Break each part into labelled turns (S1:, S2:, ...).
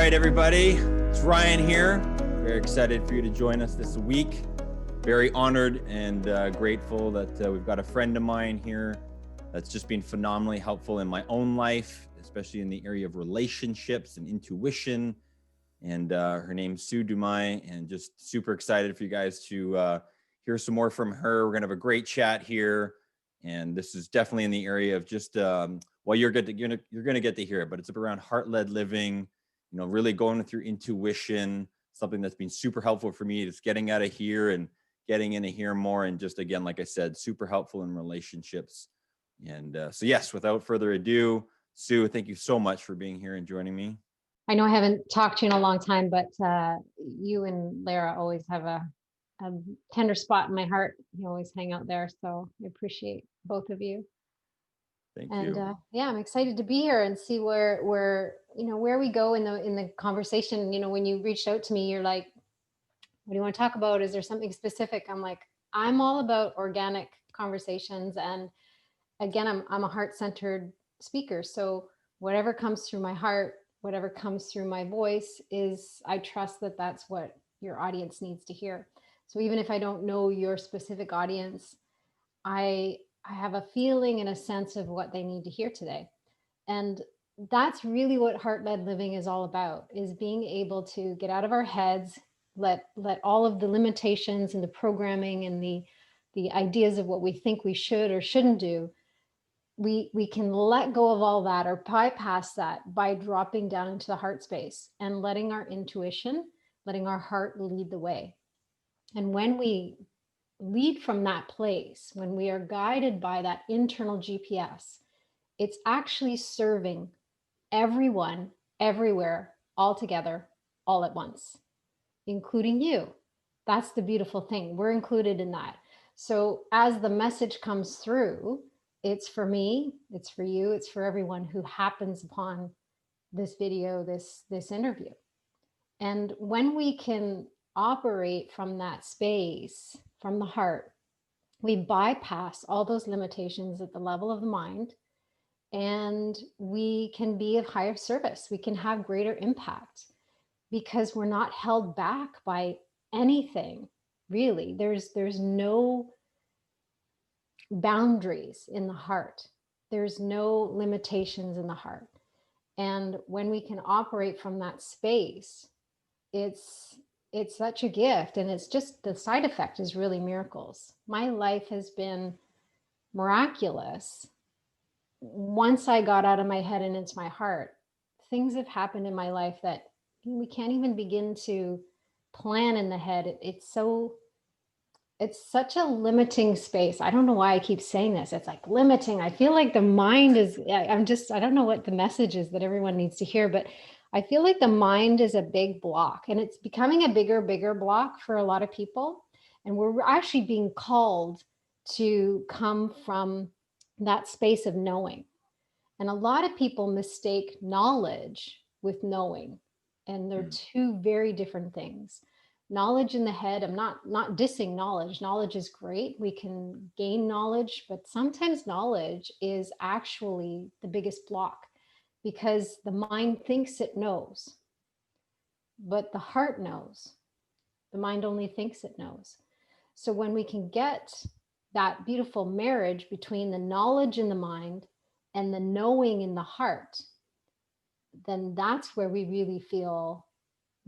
S1: right, everybody. It's Ryan here. Very excited for you to join us this week. Very honored and grateful that we've got a friend of mine here that's just been phenomenally helpful in my own life, especially in the area of relationships and intuition. And her name's Sue Dumais, and just super excited for you guys to hear some more from her. We're gonna have a great chat here, and this is definitely in the area of just well, you're gonna get to hear it, but it's around heart-led living. You know, really going through intuition, something that's been super helpful for me. Just getting out of here and getting into here more, and just again, like I said, super helpful in relationships. And so yes, without further ado, Sue, thank you so much for being here and joining me.
S2: I know I haven't talked to you in a long time, but you and Lara always have a tender spot in my heart. You always hang out there, so I appreciate both of you.
S1: Thank
S2: And
S1: you.
S2: yeah, I'm excited to be here and see where we go in the conversation. You know, when you reached out to me, you're like, "What do you want to talk about? Is there something specific?" I'm like, "I'm all about organic conversations, and again, I'm a heart-centered speaker, so whatever comes through my heart, whatever comes through my voice, is I trust that that's what your audience needs to hear. So even if I don't know your specific audience, I have a feeling and a sense of what they need to hear today. And that's really what heart-led living is all about, is being able to get out of our heads, let all of the limitations and the programming and the ideas of what we think we should or shouldn't do. We can let go of all that or bypass that by dropping down into the heart space and letting our intuition, letting our heart lead the way. And when we lead from that place, when we are guided by that internal GPS, it's actually serving everyone, everywhere, all together, all at once, including you. That's the beautiful thing. We're included in that. So as the message comes through, it's for me, it's for you, it's for everyone who happens upon this video, this interview. And when we can operate from that space, from the heart, we bypass all those limitations at the level of the mind, and we can be of higher service. We can have greater impact because we're not held back by anything, really. There's no boundaries in the heart. There's no limitations in the heart. And when we can operate from that space, it's such a gift. And it's just, the side effect is really miracles. My life has been miraculous. Once I got out of my head and into my heart, things have happened in my life that we can't even begin to plan in the head. It's such a limiting space. I don't know why I keep saying this. It's like limiting. I feel like the mind is, I don't know what the message is that everyone needs to hear, but I feel like the mind is a big block, and it's becoming a bigger block for a lot of people. And we're actually being called to come from that space of knowing. And a lot of people mistake knowledge with knowing, and they're two very different things. Knowledge in the head, I'm not dissing knowledge. Knowledge is great. We can gain knowledge, but sometimes knowledge is actually the biggest block, because the mind thinks it knows, but the heart knows. The mind only thinks it knows. So when we can get that beautiful marriage between the knowledge in the mind and the knowing in the heart, then that's where we really feel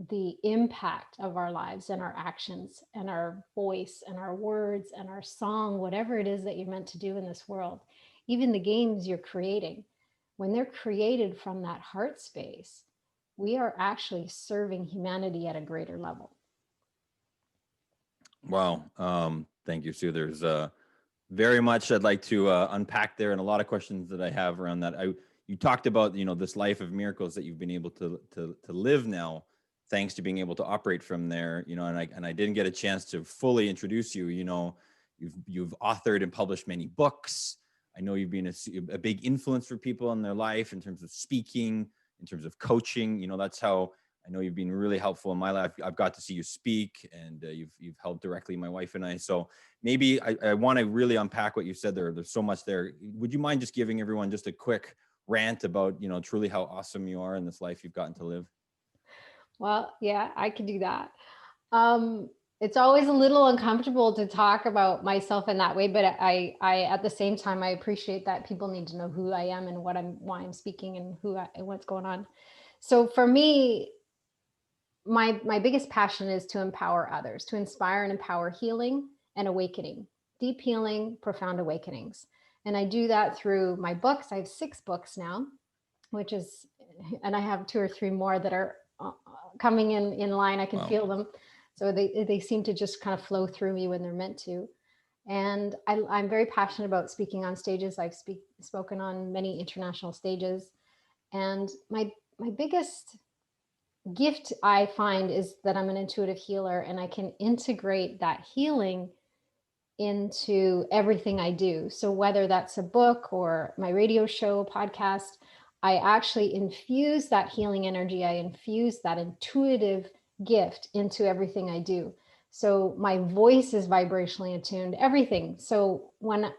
S2: the impact of our lives and our actions and our voice and our words and our song, whatever it is that you're meant to do in this world. Even the games you're creating, when they're created from that heart space, we are actually serving humanity at a greater level.
S1: Wow. Thank you, Sue. There's very much I'd like to unpack there, and a lot of questions that I have around that. You talked about, this life of miracles that you've been able to live now, thanks to being able to operate from there, and I didn't get a chance to fully introduce you. You've authored and published many books. I know you've been a big influence for people in their life in terms of speaking, in terms of coaching. That's how I know you've been really helpful in my life. I've got to see you speak, and you've helped directly my wife and I. So maybe I want to really unpack what you said there. There's so much there. Would you mind just giving everyone just a quick rant about, truly how awesome you are in this life you've gotten to live?
S2: Well, yeah, I could do that. It's always a little uncomfortable to talk about myself in that way, but at the same time, I appreciate that people need to know who I am and why I'm speaking and and what's going on. So for me, my biggest passion is to empower others, to inspire and empower healing and awakening, deep healing, profound awakenings. And I do that through my books. I have 6 books now, which is, and I have 2 or 3 more that are coming in line. I can
S1: Wow.
S2: feel them. So they seem to just kind of flow through me when they're meant to. And I'm very passionate about speaking on stages. I've spoken on many international stages. And my biggest gift I find is that I'm an intuitive healer and I can integrate that healing into everything I do. So whether that's a book or my radio show, podcast, I actually infuse that healing energy. I infuse that intuitive gift into everything I do. So my voice is vibrationally attuned, everything. So when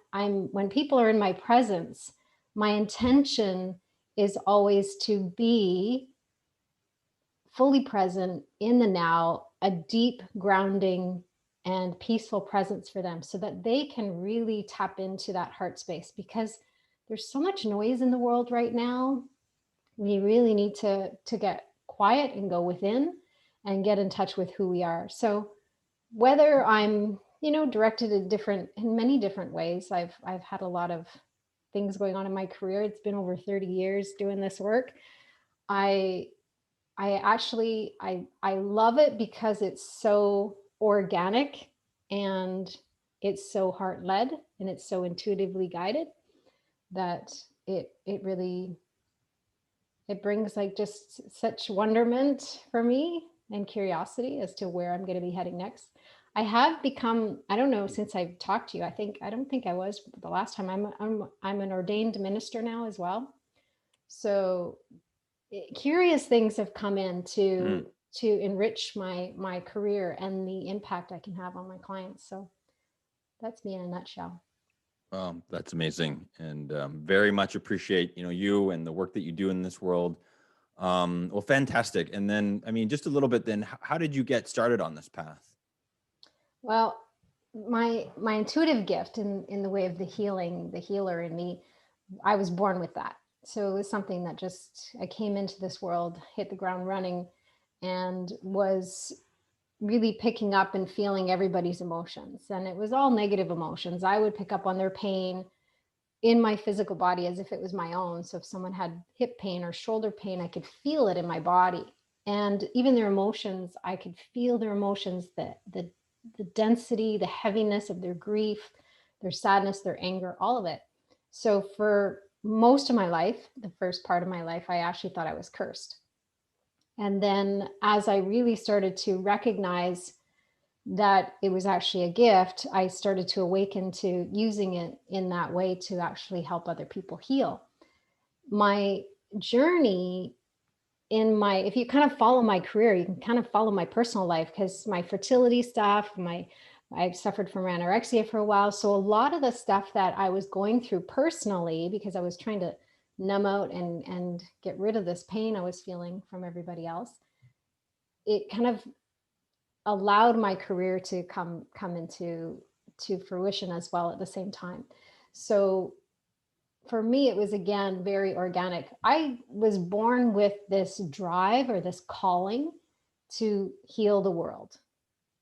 S2: people are in my presence, my intention is always to be fully present in the now, a deep grounding and peaceful presence for them so that they can really tap into that heart space, because there's so much noise in the world right now. We really need to get quiet and go within and get in touch with who we are. So whether I'm, directed in many different ways, I've had a lot of things going on in my career. It's been over 30 years doing this work. I I love it because it's so organic and it's so heart led and it's so intuitively guided that it really, it brings like just such wonderment for me and curiosity as to where I'm going to be heading next. I have become, I don't know, since I've talked to you, I don't think I was the last time. I'm an ordained minister now as well. So curious things have come in
S1: Mm.
S2: to enrich my career and the impact I can have on my clients. So that's me in a nutshell.
S1: That's amazing, and very much appreciate you and the work that you do in this world. Well, fantastic. And then, I mean, just a little bit. Then, how did you get started on this path?
S2: Well, my intuitive gift in the way of the healing, the healer in me, I was born with that. So it was something that just, I came into this world, hit the ground running, and was really picking up and feeling everybody's emotions. And it was all negative emotions. I would pick up on their pain in my physical body as if it was my own. So if someone had hip pain or shoulder pain, I could feel it in my body. And even their emotions, I could feel their emotions, the density, the heaviness of their grief, their sadness, their anger, all of it. So for most of my life, the first part of my life, I actually thought I was cursed. And then as I really started to recognize that it was actually a gift, I started to awaken to using it in that way to actually help other people heal. My journey if you kind of follow my career, you can kind of follow my personal life, because my fertility stuff, I've suffered from anorexia for a while. So a lot of the stuff that I was going through personally, because I was trying to numb out and get rid of this pain I was feeling from everybody else, it kind of allowed my career to come into fruition as well at the same time. So for me, it was again very organic. I was born with this drive or this calling to heal the world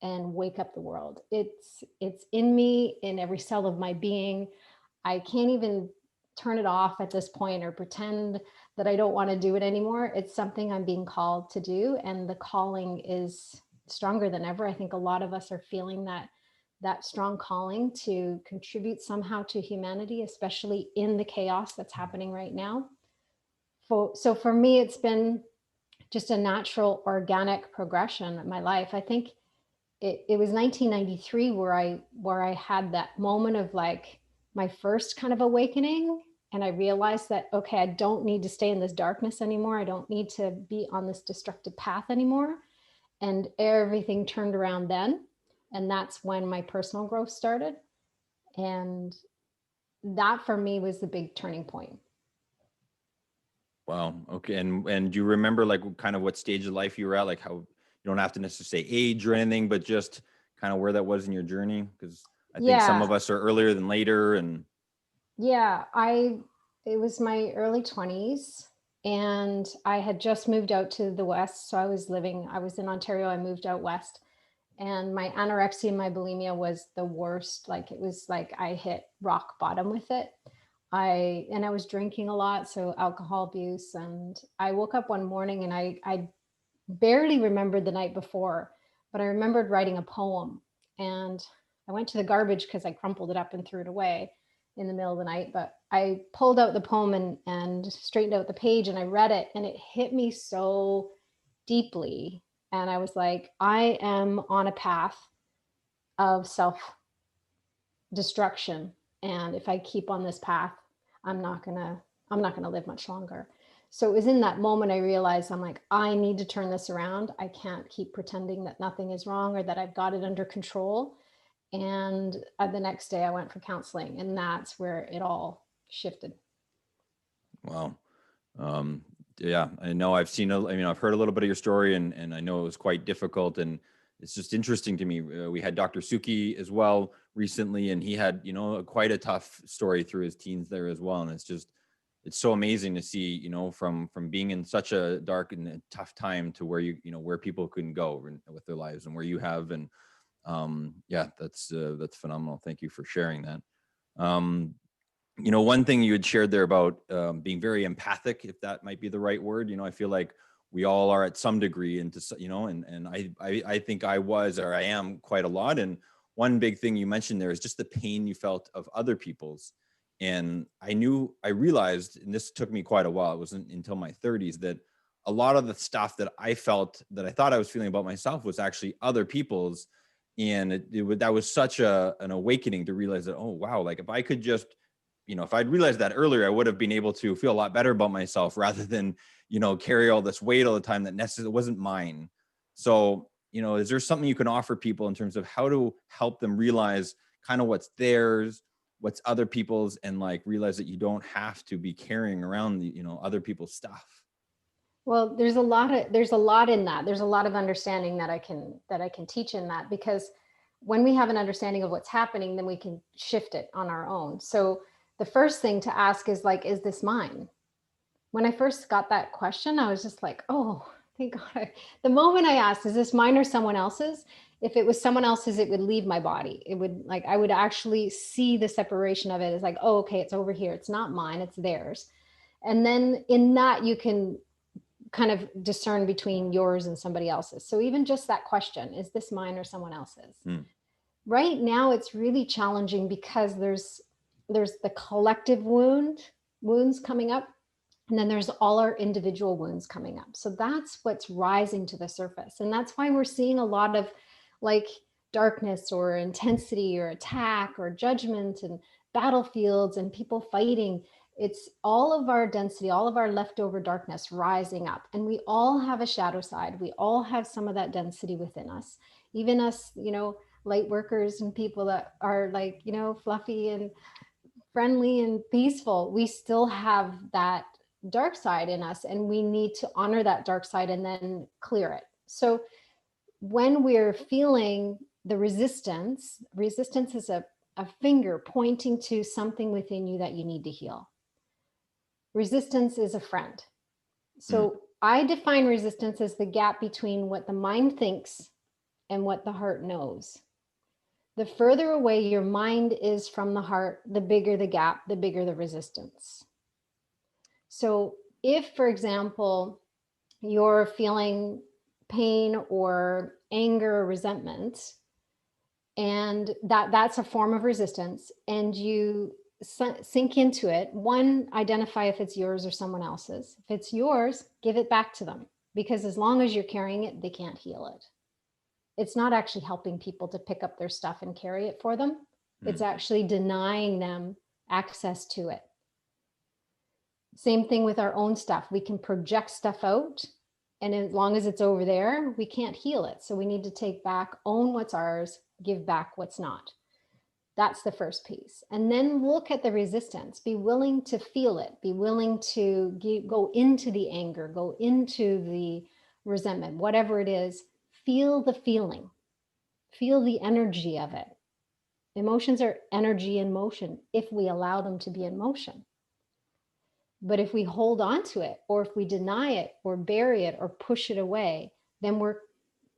S2: and wake up the world. It's in me, in every cell of my being. I can't even turn it off at this point or pretend that I don't want to do it anymore. It's something I'm being called to do, and the calling is stronger than ever. I think a lot of us are feeling that strong calling to contribute somehow to humanity, especially in the chaos that's happening right now. So for me, it's been just a natural, organic progression of my life. I think it was 1993 where I had that moment of like my first kind of awakening, and I realized that, okay, I don't need to stay in this darkness anymore. I don't need to be on this destructive path anymore. And everything turned around then. And that's when my personal growth started. And that for me was the big turning point.
S1: Wow. Okay. And do you remember like kind of what stage of life you were at? Like how you don't have to necessarily say age or anything, but just kind of where that was in your journey? Because I think some
S2: Yeah.
S1: of us are earlier than later. And
S2: Yeah. It was my early 20s, and I had just moved out to the West. So I was in Ontario. I moved out West, and my anorexia and my bulimia was the worst. Like it was like I hit rock bottom with it. I was drinking a lot, so alcohol abuse. And I woke up one morning and I barely remembered the night before, but I remembered writing a poem. And I went to the garbage because I crumpled it up and threw it away in the middle of the night. But I pulled out the poem and straightened out the page and I read it, and it hit me so deeply. And I was like, I am on a path of self destruction. And if I keep on this path, I'm not gonna, I'm not gonna live much longer. So it was in that moment I realized, I'm like, I need to turn this around. I can't keep pretending that nothing is wrong or that I've got it under control. And the next day I went for counseling, and that's where it all shifted.
S1: wow. Um, yeah, I know I've heard a little bit of your story, and I know it was quite difficult, and it's just interesting to me. We had Dr. Suki as well recently, and he had, quite a tough story through his teens there as well. And it's so amazing to see, from being in such a dark and a tough time to where where people can go with their lives and where you have. And yeah, that's phenomenal. Thank you for sharing that. Um, one thing you had shared there about being very empathic, if that might be the right word. I feel like we all are at some degree and I think I was, or I am quite a lot. And one big thing you mentioned there is just the pain you felt of other people's. And I realized, and this took me quite a while, it wasn't until my 30s, that a lot of the stuff that I felt, that I thought I was feeling about myself, was actually other people's. And that was such an awakening to realize that, oh, wow, like if I could just, if I'd realized that earlier, I would have been able to feel a lot better about myself rather than, carry all this weight all the time that necessarily wasn't mine. So, is there something you can offer people in terms of how to help them realize kind of what's theirs, what's other people's, and like realize that you don't have to be carrying around other people's stuff?
S2: Well, there's a lot in that. There's a lot of understanding that I can teach in that, because when we have an understanding of what's happening, then we can shift it on our own. So the first thing to ask is like, is this mine? When I first got that question, I was just like, oh, thank God. The moment I asked, is this mine or someone else's? If it was someone else's, it would leave my body. It would, like, I would actually see the separation of it as like, oh, okay, it's over here. It's not mine, it's theirs. And then in that, you can kind of discern between yours and somebody else's. So even just that question, is this mine or someone else's?
S1: Hmm.
S2: Right now it's really challenging because there's the collective wounds coming up, and then there's all our individual wounds coming up. So that's what's rising to the surface. And that's why we're seeing a lot of like darkness or intensity or attack or judgment and battlefields and people fighting. It's all of our density, all of our leftover darkness rising up. And we all have a shadow side. We all have some of that density within us. Even us, light workers and people that are like, fluffy and friendly and peaceful, we still have that dark side in us, and we need to honor that dark side and then clear it. So when we're feeling the resistance is a finger pointing to something within you that you need to heal. Resistance is a friend.
S1: Hmm.
S2: So I define resistance as the gap between what the mind thinks and what the heart knows. The further away your mind is from the heart, the bigger the gap, the bigger the resistance. So if, for example, you're feeling pain or anger or resentment, and that's a form of resistance, and you sink into it, one, identify if it's yours or someone else's. If it's yours, give it back to them, because as long as you're carrying it, they can't heal it. It's not actually helping people to pick up their stuff and carry it for them. It's actually denying them access to it. Same thing with our own stuff. We can project stuff out, and as long as it's over there, we can't heal it. So we need to take back, own what's ours, give back what's not. That's the first piece. And then look at the resistance. Be willing to feel it. Be willing to go into the anger, go into the resentment, whatever it is. Feel the feeling, feel the energy of it. Emotions are energy in motion if we allow them to be in motion. But if we hold on to it, or if we deny it, or bury it, or push it away, then we're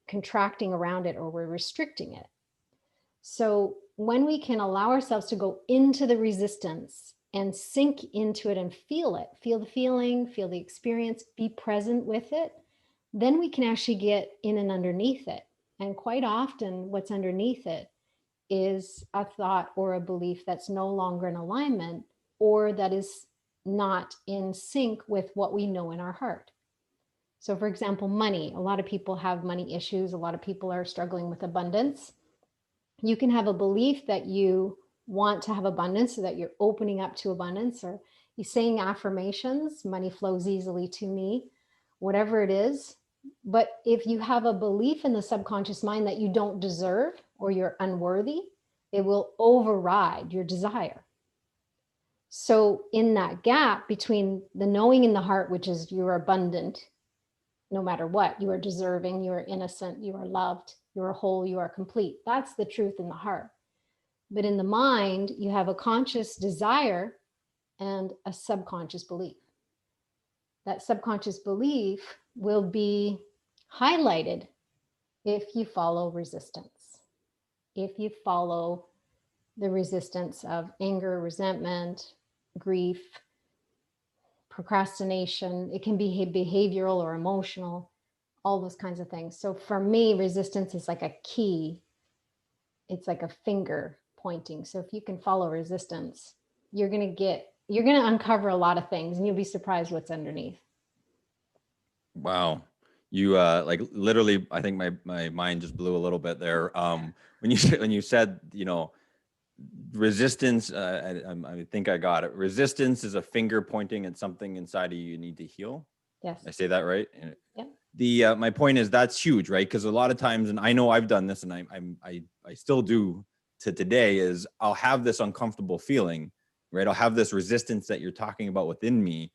S2: contracting around it, or we're restricting it. So when we can allow ourselves to go into the resistance and sink into it and feel it, feel the feeling, feel the experience, be present with it, then we can actually get in and underneath it. And quite often what's underneath it is a thought or a belief that's no longer in alignment, or that is not in sync with what we know in our heart. So for example, money. A lot of people have money issues. A lot of people are struggling with abundance. You can have a belief that you want to have abundance, so that you're opening up to abundance, or you're saying affirmations, money flows easily to me, whatever it is. But if you have a belief in the subconscious mind that you don't deserve, or you're unworthy, it will override your desire. So in that gap between the knowing in the heart, which is you're abundant, no matter what, you are deserving, you are innocent, you are loved, you are whole, you are complete. That's the truth in the heart. But in the mind, you have a conscious desire and a subconscious belief. That subconscious belief will be highlighted if you follow resistance. If you follow the resistance of anger, resentment, grief, procrastination, it can be behavioral or emotional, all those kinds of things. So for me, resistance is like a key. It's like a finger pointing. So if you can follow resistance, you're going to uncover a lot of things, and you'll be surprised what's underneath.
S1: Wow. You like literally, I think my mind just blew a little bit there. When you said, resistance, I think I got it. Resistance is a finger pointing at something inside of you need to heal.
S2: Yes.
S1: I say that right?
S2: Yeah.
S1: My point is that's huge, right? Because a lot of times, and I know I've done this, and I still do to today, is I'll have this uncomfortable feeling, right? I'll have this resistance that you're talking about within me.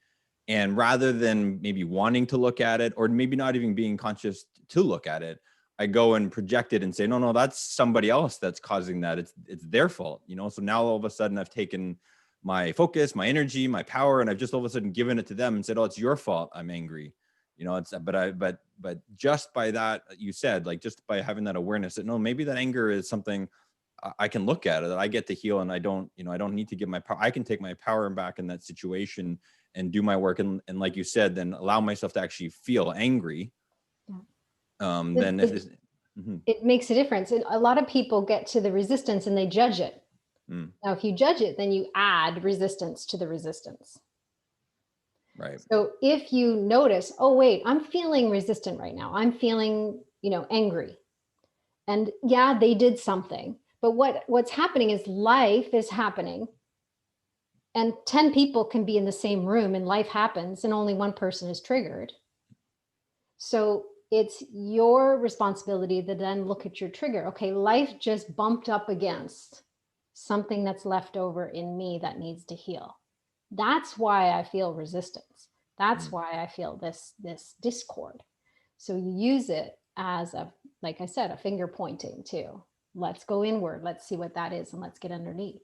S1: And rather than maybe wanting to look at it, or maybe not even being conscious to look at it, I go and project it and say, no, that's somebody else that's causing that. It's their fault, So now all of a sudden I've taken my focus, my energy, my power, and I've just all of a sudden given it to them and said, oh, it's your fault. I'm angry. But just by that, you said, like, just by having that awareness that, no, maybe that anger is something I can look at it, that I get to heal, and I don't need to give my power. I can take my power back in that situation and do my work. And like you said, then allow myself to actually feel angry.
S2: Yeah.
S1: Then
S2: it makes a difference. A lot of people get to the resistance and they judge it. Now, if you judge it, then you add resistance to the resistance.
S1: Right.
S2: So if you notice, oh, wait, I'm feeling resistant right now. I'm feeling, angry. And yeah, they did something. But what's happening is life is happening. And 10 people can be in the same room and life happens and only one person is triggered. So it's your responsibility to then look at your trigger. Okay, life just bumped up against something that's left over in me that needs to heal. That's why I feel resistance. That's why I feel this discord. So you use it as like I said, a finger pointing to, let's go inward. Let's see what that is and let's get underneath.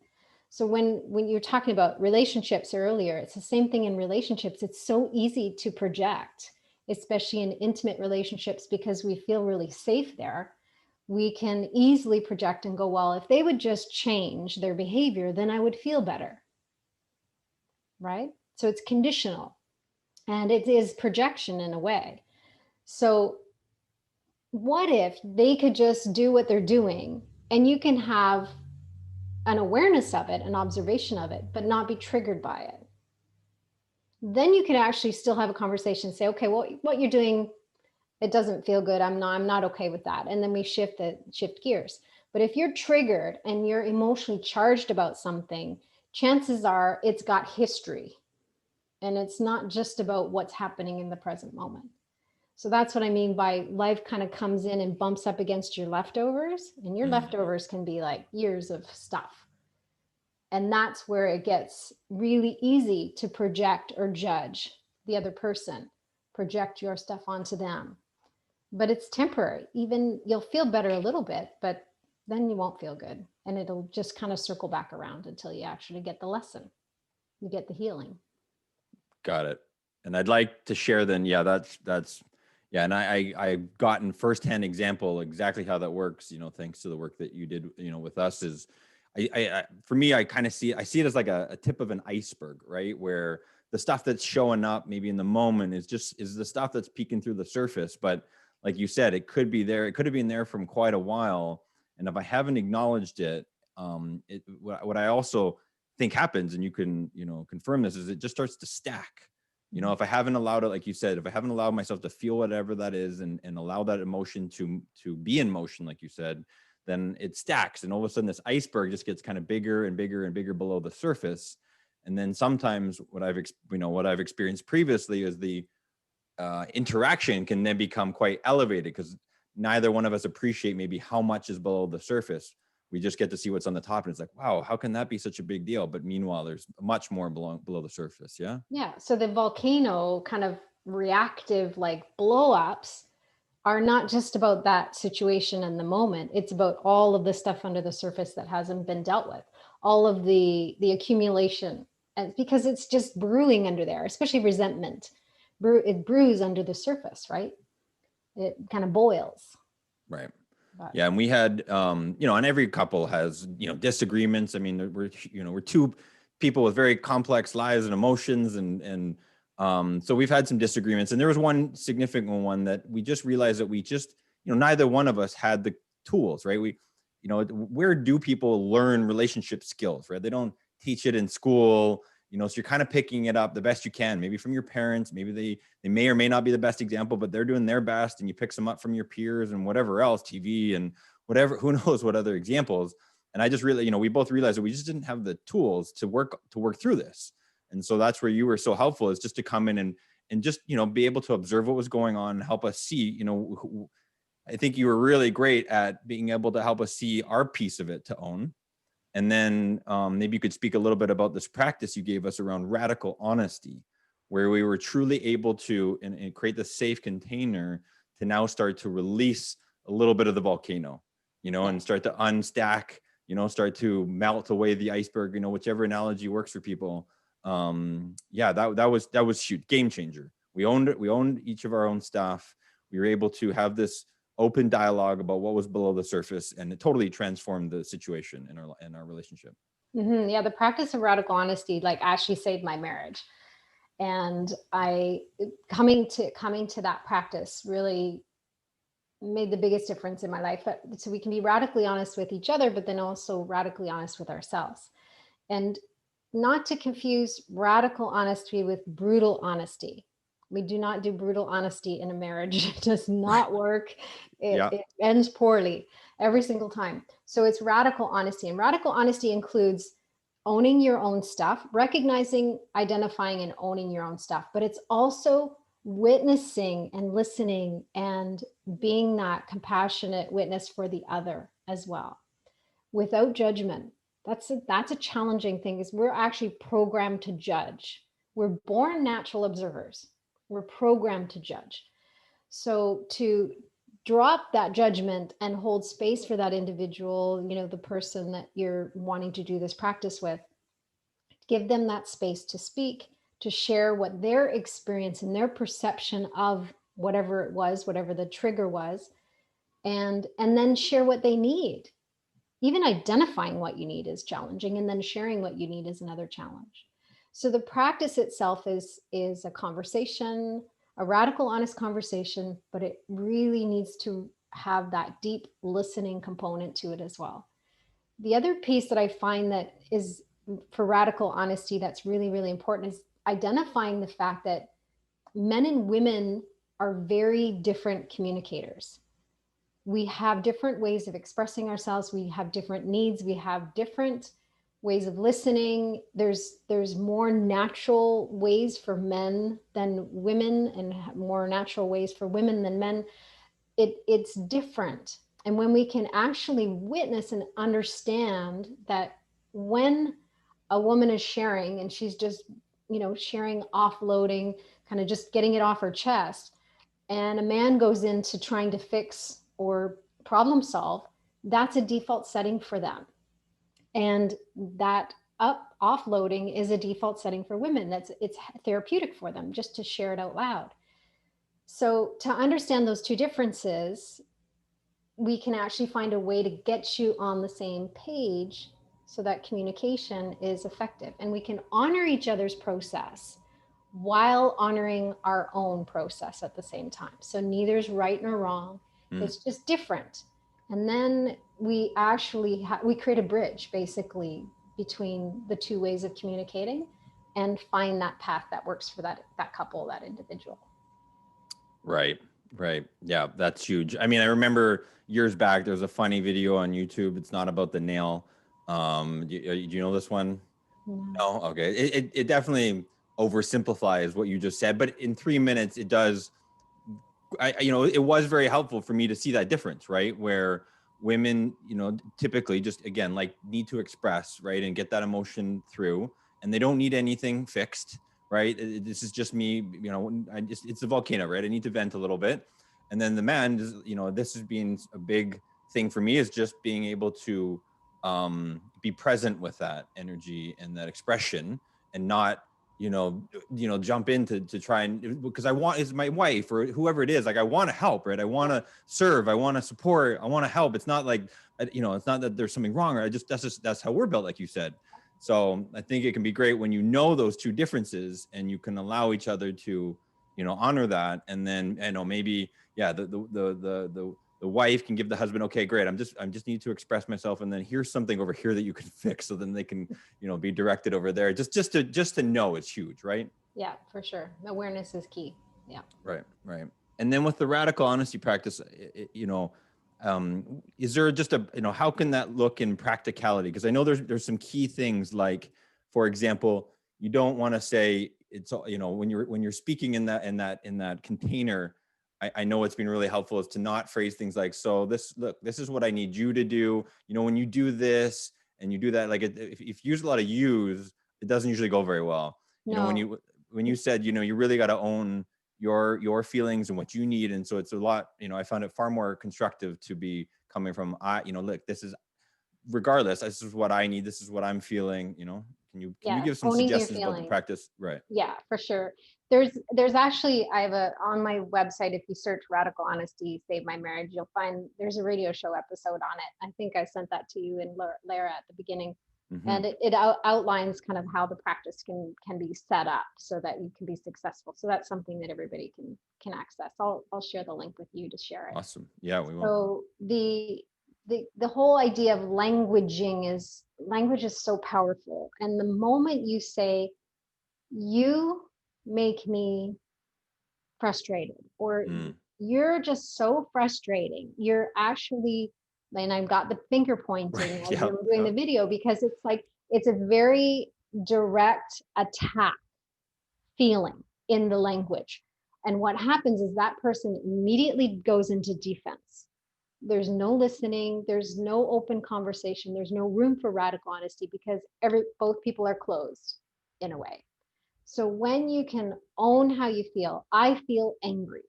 S2: So when you're talking about relationships earlier, it's the same thing in relationships. It's so easy to project, especially in intimate relationships, because we feel really safe there. We can easily project and go, well, if they would just change their behavior, then I would feel better. Right? So it's conditional, and it is projection in a way. So what if they could just do what they're doing, and you can have an awareness of it, an observation of it, but not be triggered by it? Then you can actually still have a conversation and say, okay, well, what you're doing, it doesn't feel good. I'm not okay with that. And then we shift gears. But if you're triggered and you're emotionally charged about something, chances are it's got history, and it's not just about what's happening in the present moment. So that's what I mean by life kind of comes in and bumps up against your leftovers, and your leftovers can be like years of stuff. And that's where it gets really easy to project or judge the other person, project your stuff onto them. But it's temporary. Even you'll feel better a little bit, but then you won't feel good. And it'll just kind of circle back around until you actually get the lesson, you get the healing.
S1: Got it. And I'd like to share then, yeah, that's yeah. And I've gotten firsthand example exactly how that works, thanks to the work that you did, with us. Is for me, I kind of see it as like a tip of an iceberg, right? Where the stuff that's showing up maybe in the moment is the stuff that's peeking through the surface. But like you said, it could be there. It could have been there from quite a while. And if I haven't acknowledged it, what I also think happens, and you can, confirm this, is it just starts to stack. If I haven't allowed it, like you said, if I haven't allowed myself to feel whatever that is and allow that emotion to be in motion, like you said, then it stacks. And all of a sudden this iceberg just gets kind of bigger and bigger and bigger below the surface. And then sometimes what I've experienced previously is the interaction can then become quite elevated because neither one of us appreciate maybe how much is below the surface. We just get to see what's on the top, and it's like, wow, how can that be such a big deal? But meanwhile, there's much more below the surface. Yeah.
S2: Yeah. So the volcano kind of reactive like blow ups are not just about that situation in the moment. It's about all of the stuff under the surface that hasn't been dealt with, all of the accumulation, and because it's just brewing under there, especially resentment. It brews under the surface, right? It kind of boils.
S1: Right.
S2: But
S1: Yeah. And we had, and every couple has, disagreements. I mean, we're two people with very complex lives and emotions. And so we've had some disagreements. And there was one significant one that we just realized that we just, neither one of us had the tools, right? Where do people learn relationship skills, right? They don't teach it in school. So you're kind of picking it up the best you can, maybe from your parents, maybe they may or may not be the best example, but they're doing their best, and you pick them up from your peers and whatever else, TV and whatever, who knows what other examples. And I just really, we both realized that we just didn't have the tools to work through this. And so that's where you were so helpful, is just to come in and just, be able to observe what was going on and help us see, I think you were really great at being able to help us see our piece of it to own. And then maybe you could speak a little bit about this practice you gave us around radical honesty, where we were truly able to and create the safe container to now start to release a little bit of the volcano, and start to unstack, start to melt away the iceberg, whichever analogy works for people. That was huge, game changer. We owned it. We owned each of our own stuff. We were able to have this open dialogue about what was below the surface, and it totally transformed the situation in our relationship.
S2: Mm-hmm. Yeah, the practice of radical honesty like actually saved my marriage. And I coming to that practice really made the biggest difference in my life. But so we can be radically honest with each other, but then also radically honest with ourselves. And not to confuse radical honesty with brutal honesty. We do not do brutal honesty in a marriage. It does not work. It ends poorly every single time. So it's radical honesty. And radical honesty includes owning your own stuff, recognizing, identifying, and owning your own stuff. But it's also witnessing and listening and being that compassionate witness for the other as well, without judgment. That's a challenging thing, is we're actually programmed to judge. We're born natural observers. We're programmed to judge. So to drop that judgment and hold space for that individual, the person that you're wanting to do this practice with, give them that space to speak, to share what their experience and their perception of whatever it was, whatever the trigger was, and then share what they need. Even identifying what you need is challenging, and then sharing what you need is another challenge. So the practice itself is a conversation, a radical, honest conversation, but it really needs to have that deep listening component to it as well. The other piece that I find that is for radical honesty that's really, really important is identifying the fact that men and women are very different communicators. We have different ways of expressing ourselves. We have different needs. We have different ways of listening. There's more natural ways for men than women, and more natural ways for women than men. It's different. And when we can actually witness and understand that when a woman is sharing and she's just, sharing, offloading, kind of just getting it off her chest, and a man goes into trying to fix or problem solve, that's a default setting for them. And that offloading is a default setting for women. It's therapeutic for them just to share it out loud. So to understand those two differences, we can actually find a way to get you on the same page so that communication is effective, and we can honor each other's process while honoring our own process at the same time. So neither's right nor wrong. It's just different. And then we actually we create a bridge basically between the two ways of communicating and find that path that works for that couple, that individual.
S1: Right. Yeah, that's huge. I mean, I remember years back, there was a funny video on YouTube. It's not about the nail. Do you know this one? No. Okay. It definitely oversimplifies what you just said, but in 3 minutes, it does. It was very helpful for me to see that difference, right? Where women, typically just, again, like, need to express, right, and get that emotion through, and they don't need anything fixed, right? This is just me, it's a volcano, right? I need to vent a little bit. And then the man, this has been a big thing for me, is just being able to be present with that energy and that expression, and not jump in to try and, because I want, is my wife or whoever it is, like, I want to help, right? I want to serve, I want to support, I want to help. It's not like, it's not that there's something wrong, or that's how we're built, like you said. So I think it can be great when you know those two differences and you can allow each other to, honor that. And then, maybe, the wife can give the husband, okay, great, I'm just need to express myself, and then here's something over here that you can fix, so then they can, be directed over there. Just to know, it's huge, right?
S2: Yeah, for sure. Awareness is key. Yeah.
S1: Right. And then with the radical honesty practice, is there just how can that look in practicality? Because I know there's some key things, like, for example, you don't want to say it's, when you're speaking in that container. I know it's been really helpful is to not phrase things like, so this is what I need you to do. When you do this and you do that, like, if you use a lot of yous, it doesn't usually go very well.
S2: No.
S1: When you said, you really got to own your feelings and what you need. And so it's a lot, I found it far more constructive to be coming from, look, this is, regardless, this is what I need. This is what I'm feeling, Can you give some suggestions about the practice? Right.
S2: Yeah, for sure. There's actually, I have on my website, if you search Radical Honesty, Save My Marriage, you'll find there's a radio show episode on it. I think I sent that to you and Lara at the beginning. Mm-hmm. And it outlines kind of how the practice can be set up so that you can be successful. So that's something that everybody can access. I'll share the link with you to share it.
S1: Awesome. Yeah, we will.
S2: So the whole idea of language is so powerful. And the moment you say, you make me frustrated, or you're just so frustrating, you're actually, and I've got the finger pointing as you're doing the video, because it's like, it's a very direct attack feeling in the language. And what happens is that person immediately goes into defense. There's no listening, there's no open conversation, there's no room for radical honesty, because both people are closed in a way. So when you can own how you feel, I feel angry,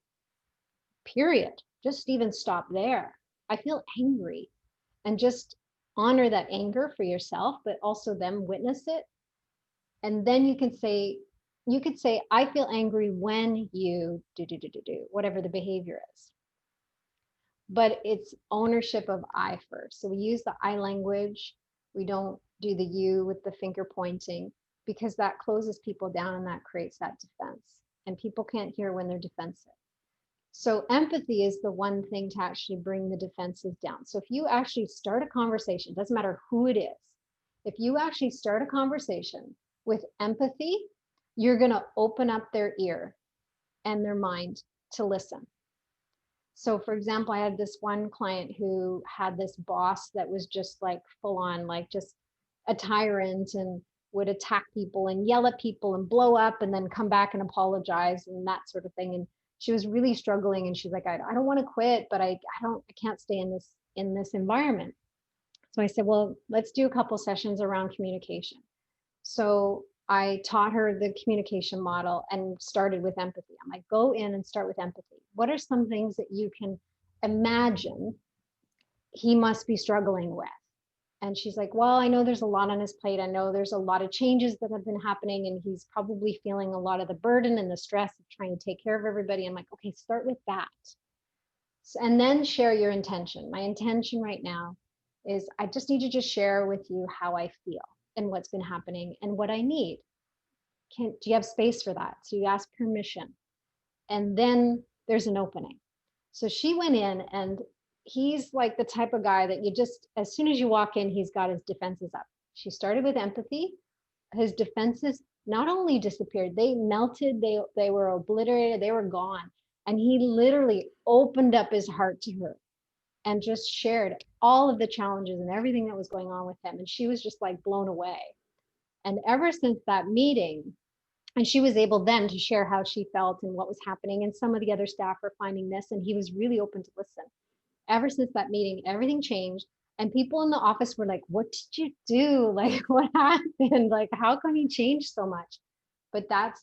S2: period. Just even stop there. I feel angry, and just honor that anger for yourself, but also them witness it. And then you could say, I feel angry when you do, whatever the behavior is. But it's ownership of I first. So we use the I language. We don't do the you with the finger pointing, because that closes people down and that creates that defense. And people can't hear when they're defensive. So empathy is the one thing to actually bring the defenses down. So if you actually start a conversation, doesn't matter who it is, if you actually start a conversation with empathy, you're going to open up their ear and their mind to listen. So for example, I had this one client who had this boss that was just like full on, like just a tyrant, and would attack people and yell at people and blow up and then come back and apologize and that sort of thing. And she was really struggling, and she's like, I don't want to quit, but I can't stay in this environment. So I said, well, let's do a couple sessions around communication. So I taught her the communication model and started with empathy. I'm like, go in and start with empathy. What are some things that you can imagine he must be struggling with? And she's like, well, I know there's a lot on his plate. I know there's a lot of changes that have been happening, and he's probably feeling a lot of the burden and the stress of trying to take care of everybody. I'm like, okay, start with that. And then share your intention. My intention right now is I just need to just share with you how I feel and what's been happening and what I need. Do you have space for that? So you ask permission. And then there's an opening. So she went in, and he's like the type of guy that you just, as soon as you walk in, he's got his defenses up. She started with empathy. His defenses not only disappeared, they melted, they were obliterated, they were gone. And he literally opened up his heart to her and just shared all of the challenges and everything that was going on with him. And she was just like blown away. And ever since that meeting, and she was able then to share how she felt and what was happening. And some of the other staff were finding this, and he was really open to listen. Ever since that meeting, everything changed. And people in the office were like, what did you do? Like, what happened? Like, how come he changed so much? But that's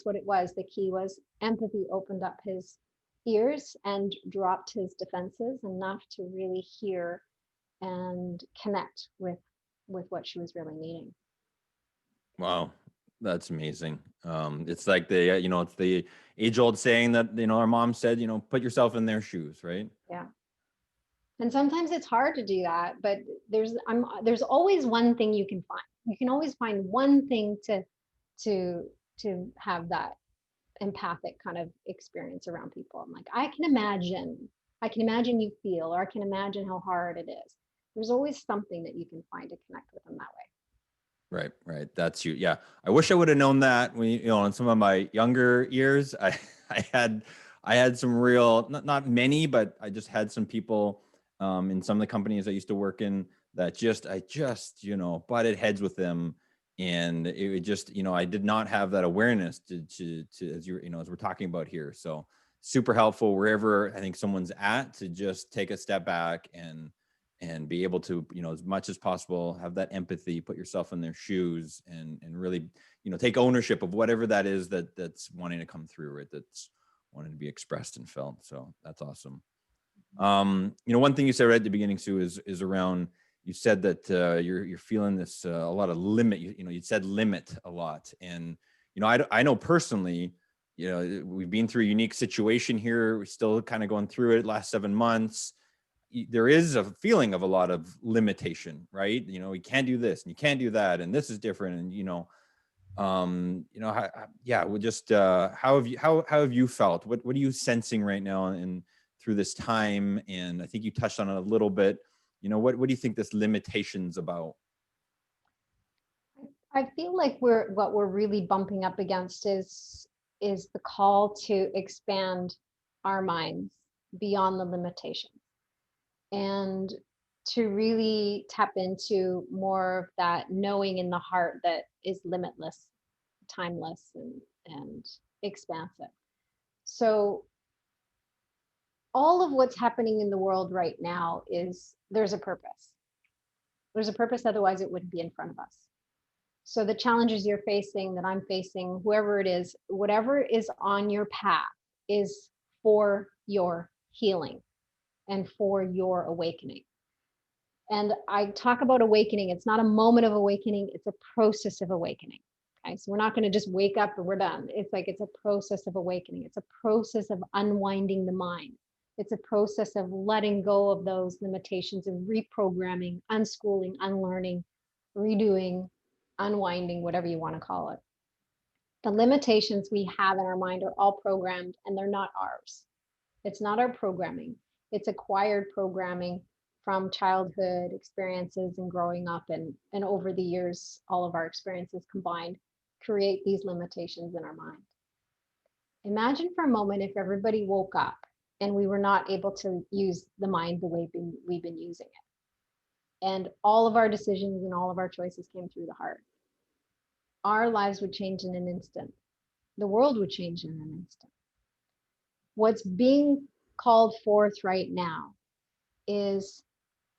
S2: what it was. The key was empathy opened up his ears and dropped his defenses enough to really hear and connect with what she was really needing.
S1: Wow, that's amazing. It's like the it's the age-old saying that our mom said, put yourself in their shoes, right?
S2: Yeah. And sometimes it's hard to do that, but there's always one thing you can find. You can always find one thing to have that empathic kind of experience around people. I'm like, I can imagine you feel, or I can imagine how hard it is. There's always something that you can find to connect with them that way.
S1: Right. That's you. Yeah. I wish I would have known that when, in some of my younger years, I had some real, not many, but I just had some people in some of the companies I used to work in that I just, butted heads with them. And it just, I did not have that awareness to as as we're talking about here. So super helpful wherever I think someone's at, to just take a step back and be able to, as much as possible, have that empathy, put yourself in their shoes, and really, take ownership of whatever that is that's wanting to come through, right? That's wanting to be expressed and felt. So that's awesome. One thing you said right at the beginning, Sue, is around, you said that you're feeling this a lot of limit. You said limit a lot, and I know personally, we've been through a unique situation here. We're still kind of going through it last 7 months. There is a feeling of a lot of limitation, right? You can't do this and you can't do that, and this is different. And we just how have you felt? What are you sensing right now and through this time? And I think you touched on it a little bit. What do you think this limitation's about?
S2: I feel like what we're really bumping up against is the call to expand our minds beyond the limitations, and to really tap into more of that knowing in the heart that is limitless, timeless, and expansive. So all of what's happening in the world right now is there's a purpose. There's a purpose, otherwise it wouldn't be in front of us. So the challenges you're facing, that I'm facing, whoever it is, whatever is on your path is for your healing and for your awakening. And I talk about awakening. It's not a moment of awakening, it's a process of awakening. Okay, so we're not going to just wake up and we're done. It's a process of awakening. It's a process of unwinding the mind. It's a process of letting go of those limitations and reprogramming, unschooling, unlearning, redoing, unwinding, whatever you want to call it. The limitations we have in our mind are all programmed, and they're not ours. It's not our programming. It's acquired programming from childhood experiences and growing up, and over the years, all of our experiences combined create these limitations in our mind. Imagine for a moment if everybody woke up and we were not able to use the mind the way we've been using it. And all of our decisions and all of our choices came through the heart. Our lives would change in an instant. The world would change in an instant. What's being called forth right now is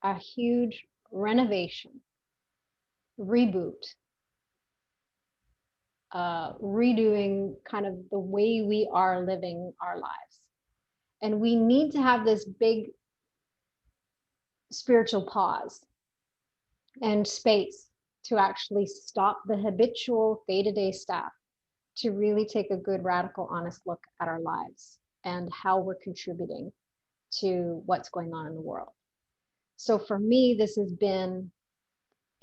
S2: a huge renovation, reboot redoing kind of the way we are living our lives. And we need to have this big spiritual pause and space to actually stop the habitual day-to-day stuff, to really take a good, radical, honest look at our lives and how we're contributing to what's going on in the world. So for me, this has been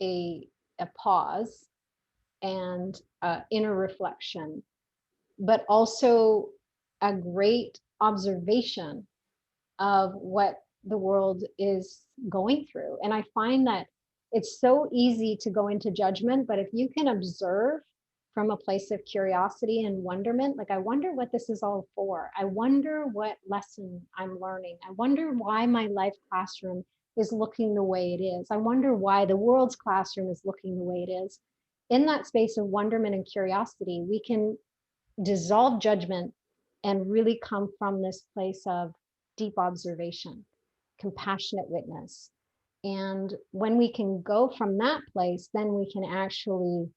S2: a pause and inner reflection, but also a great observation of what the world is going through. And I find that it's so easy to go into judgment, but if you can observe from a place of curiosity and wonderment, like, I wonder what this is all for. I wonder what lesson I'm learning. I wonder why my life classroom is looking the way it is. I wonder why the world's classroom is looking the way it is. In that space of wonderment and curiosity, we can dissolve judgment and really come from this place of deep observation, compassionate witness. And when we can go from that place, then we can actually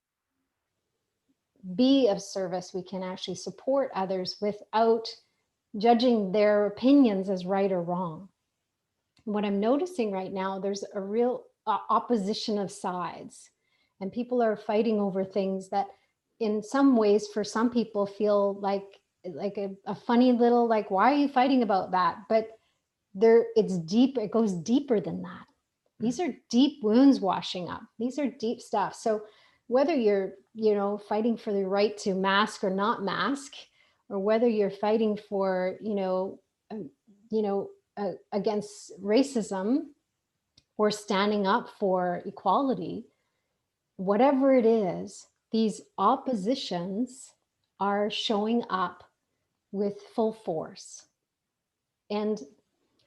S2: be of service. We can actually support others without judging their opinions as right or wrong. What I'm noticing right now, there's a real opposition of sides, and people are fighting over things that in some ways for some people feel like a funny little, like, why are you fighting about that? But it's deep. It goes deeper than that. These are deep wounds washing up. These are deep stuff. So whether you're, fighting for the right to mask or not mask, or whether you're fighting for, against racism or standing up for equality, whatever it is, these oppositions are showing up with full force. And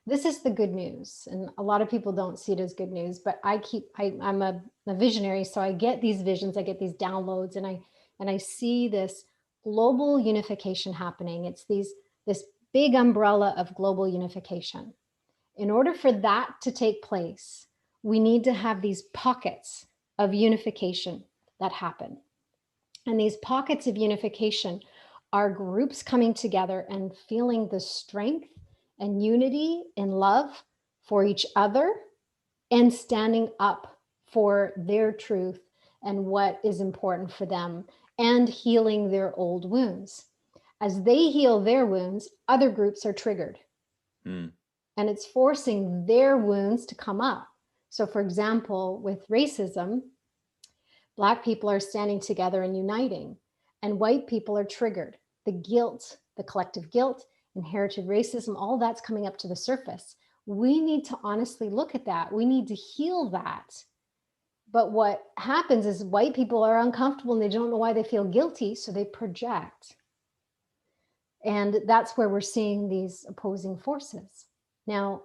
S2: this is the good news. And a lot of people don't see it as good news, but I'm a visionary. So I get these visions, I get these downloads, and I see this global unification happening. It's this big umbrella of global unification. In order for that to take place, we need to have these pockets of unification that happen. And these pockets of unification are groups coming together and feeling the strength and unity and love for each other, and standing up for their truth and what is important for them, and healing their old wounds. As they heal their wounds, other groups are triggered. And it's forcing their wounds to come up. So for example, with racism, Black people are standing together and uniting, and white people are triggered. The guilt, the collective guilt, inherited racism, all that's coming up to the surface. We need to honestly look at that. We need to heal that. But what happens is white people are uncomfortable and they don't know why they feel guilty, so they project. And that's where we're seeing these opposing forces. Now,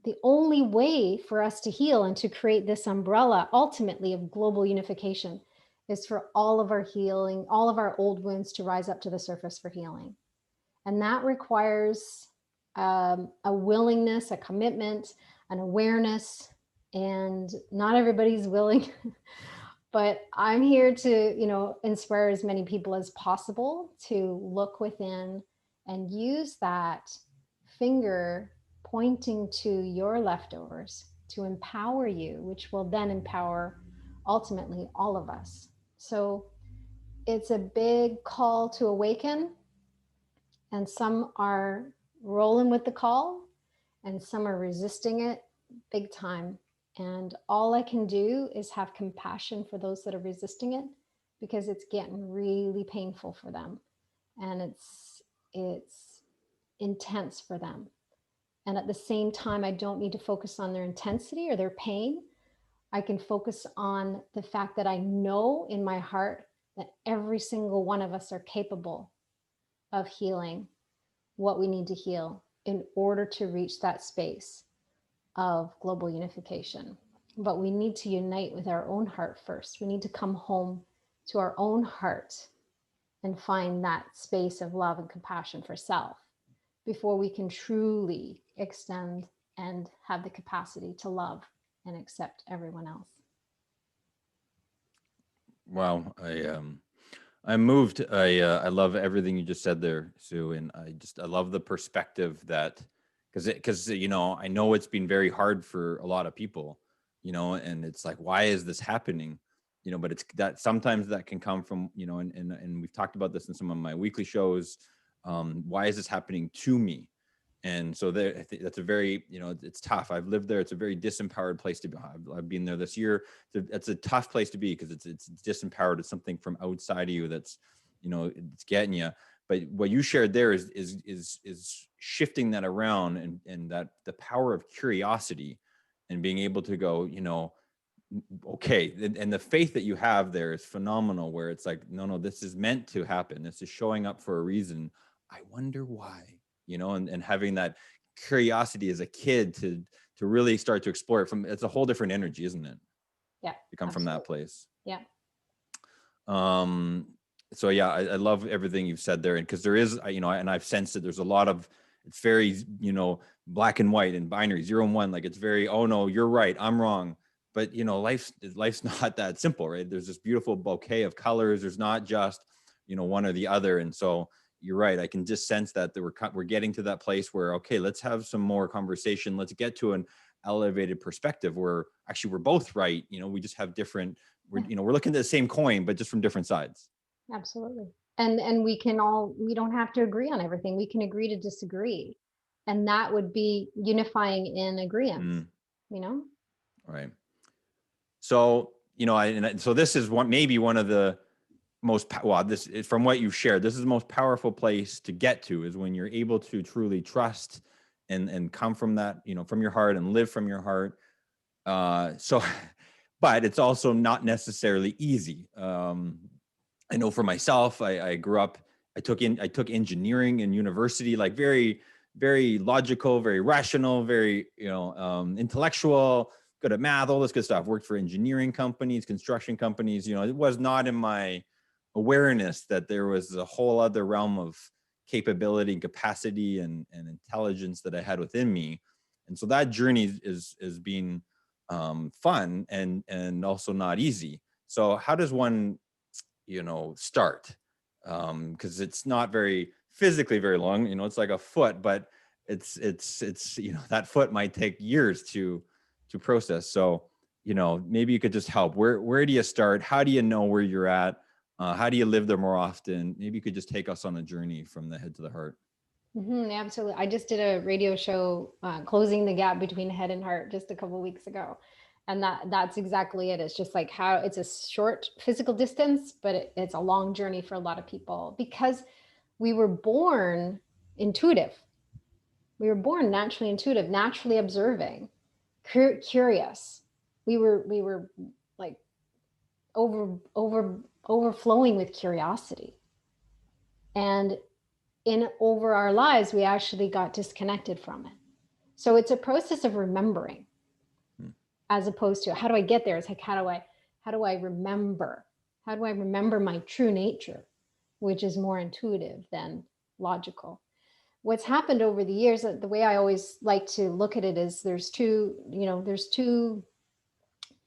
S2: the only way for us to heal and to create this umbrella ultimately of global unification is for all of our healing, all of our old wounds to rise up to the surface for healing. And that requires a willingness, a commitment, an awareness, and not everybody's willing. But I'm here to, inspire as many people as possible to look within and use that finger pointing to your leftovers to empower you, which will then empower ultimately all of us. So it's a big call to awaken, and some are rolling with the call and some are resisting it big time. And all I can do is have compassion for those that are resisting it, because it's getting really painful for them, and it's intense for them. And at the same time, I don't need to focus on their intensity or their pain. I can focus on the fact that I know in my heart that every single one of us are capable of healing what we need to heal in order to reach that space of global unification. But we need to unite with our own heart first. We need to come home to our own heart and find that space of love and compassion for self before we can truly extend and have the capacity to love and accept everyone else.
S1: Wow. I'm moved. I love everything you just said there, Sue, and I love the perspective that, because I know it's been very hard for a lot of people, and it's like, why is this happening? But it's that sometimes that can come from, and we've talked about this in some of my weekly shows. Why is this happening to me? And so there, I think that's a very, it's tough. I've lived there. It's a very disempowered place to be. I've been there this year. It's a tough place to be because it's disempowered. It's something from outside of you that's, it's getting you. But what you shared there is shifting that around, and that the power of curiosity and being able to go, okay, and the faith that you have there is phenomenal. Where it's like, no, this is meant to happen. This is showing up for a reason. I wonder why. And having that curiosity as a kid to really start to explore it it's a whole different energy, isn't it?
S2: Yeah,
S1: To come from that place.
S2: Yeah.
S1: So yeah, I love everything you've said there. And because there is, and I've sensed that there's a lot of, it's very, black and white and binary, 0 and 1. Like it's very, oh no, you're right, I'm wrong. But life's not that simple, right? There's this beautiful bouquet of colors. There's not just, one or the other. And so you're right. I can just sense that we're getting to that place where, okay, let's have some more conversation. Let's get to an elevated perspective where actually we're both right. We just have different, we're looking at the same coin, but just from different sides.
S2: Absolutely. And we don't have to agree on everything. We can agree to disagree. And that would be unifying in agreement,
S1: Right. So, so this is maybe one of the most, this is from what you've shared, this is the most powerful place to get to, is when you're able to truly trust and come from that, from your heart and live from your heart. But it's also not necessarily easy. I know for myself, I grew up, I took engineering in university, like very, very logical, very rational, very, intellectual, good at math, all this good stuff. Worked for engineering companies, construction companies. It was not in my awareness that there was a whole other realm of capability and capacity and intelligence that I had within me. And so that journey is being fun and also not easy. So how does one, start? Because it's not physically very long, it's like a foot, but it's that foot might take years to process. So, maybe you could just help. Where do you start? How do you know where you're at? How do you live there more often? Maybe you could just take us on a journey from the head to the heart.
S2: Absolutely. I just did a radio show, closing the gap between head and heart, just a couple of weeks ago. And that's exactly it. It's just like how it's a short physical distance, but it's a long journey for a lot of people because we were born intuitive. We were born naturally intuitive, naturally observing, curious. We were like overflowing with curiosity. And over our lives, we actually got disconnected from it. So it's a process of remembering, as opposed to how do I get there? It's like, how do I remember? How do I remember my true nature, which is more intuitive than logical? What's happened over the years, the way I always like to look at it is there's two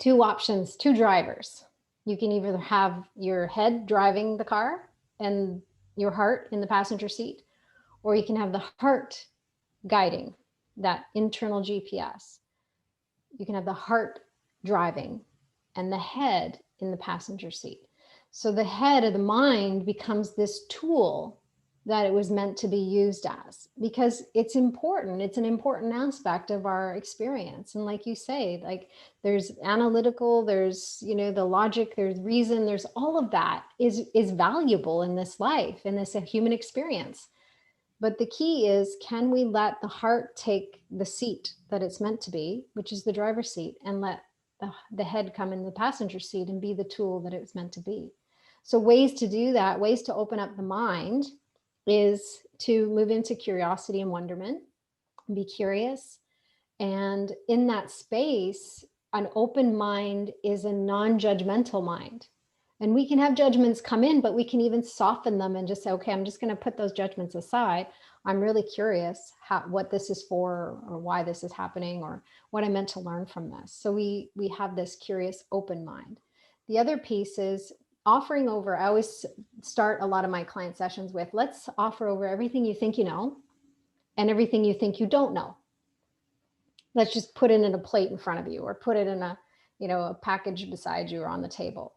S2: options, two drivers. You can either have your head driving the car and your heart in the passenger seat, or you can have the heart guiding that internal GPS. You can have the heart driving and the head in the passenger seat. So the head of the mind becomes this tool that it was meant to be used as, because it's important. It's an important aspect of our experience. And like you say, like there's analytical, there's, the logic, there's reason, there's all of that is valuable in this life, in this human experience. But the key is, can we let the heart take the seat that it's meant to be, which is the driver's seat, and let the head come in the passenger seat and be the tool that it was meant to be? So ways to do that, ways to open up the mind, is to move into curiosity and wonderment, be curious. And in that space, an open mind is a non-judgmental mind. And we can have judgments come in, but we can even soften them and just say, okay, I'm just going to put those judgments aside. I'm really curious what this is for, or why this is happening, or what I meant to learn from this. So we have this curious, open mind. The other piece is offering over, I always start a lot of my client sessions with, let's offer over everything you think you know and everything you think you don't know. Let's just put it in a plate in front of you, or put it in a, a package beside you or on the table.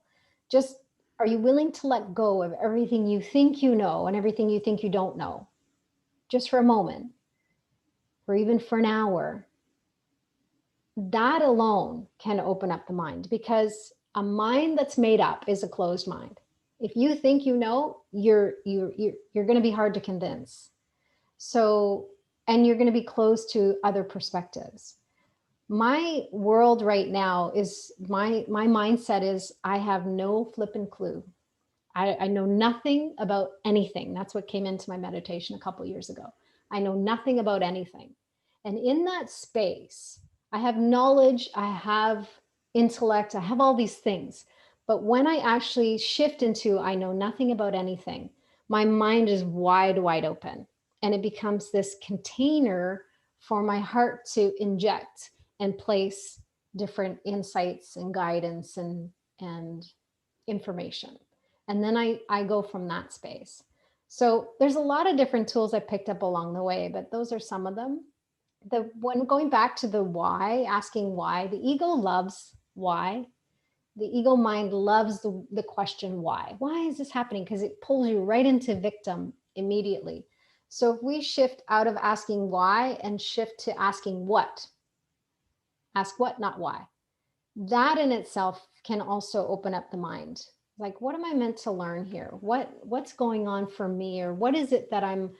S2: Just, are you willing to let go of everything you think you know and everything you think you don't know? Just for a moment, or even for an hour. That alone can open up the mind, because a mind that's made up is a closed mind. If you think you know, you're going to be hard to convince. So, and you're going to be closed to other perspectives. My world right now is, my mindset is, I have no flipping clue. I know nothing about anything. That's what came into my meditation a couple of years ago. I know nothing about anything. And in that space, I have knowledge, I have intellect, I have all these things. But when I actually shift into, I know nothing about anything, my mind is wide, wide open. And it becomes this container for my heart to inject and place different insights and guidance and information. And then I go from that space. So there's a lot of different tools I picked up along the way, but those are some of them. When going back to the why, asking why, the ego loves why. The ego mind loves the question why. Why is this happening? Because it pulls you right into victim immediately. So if we shift out of asking why and shift to asking what, ask what, not why, that in itself can also open up the mind. Like, what am I meant to learn here? What's going on for me? Or what is it that I'm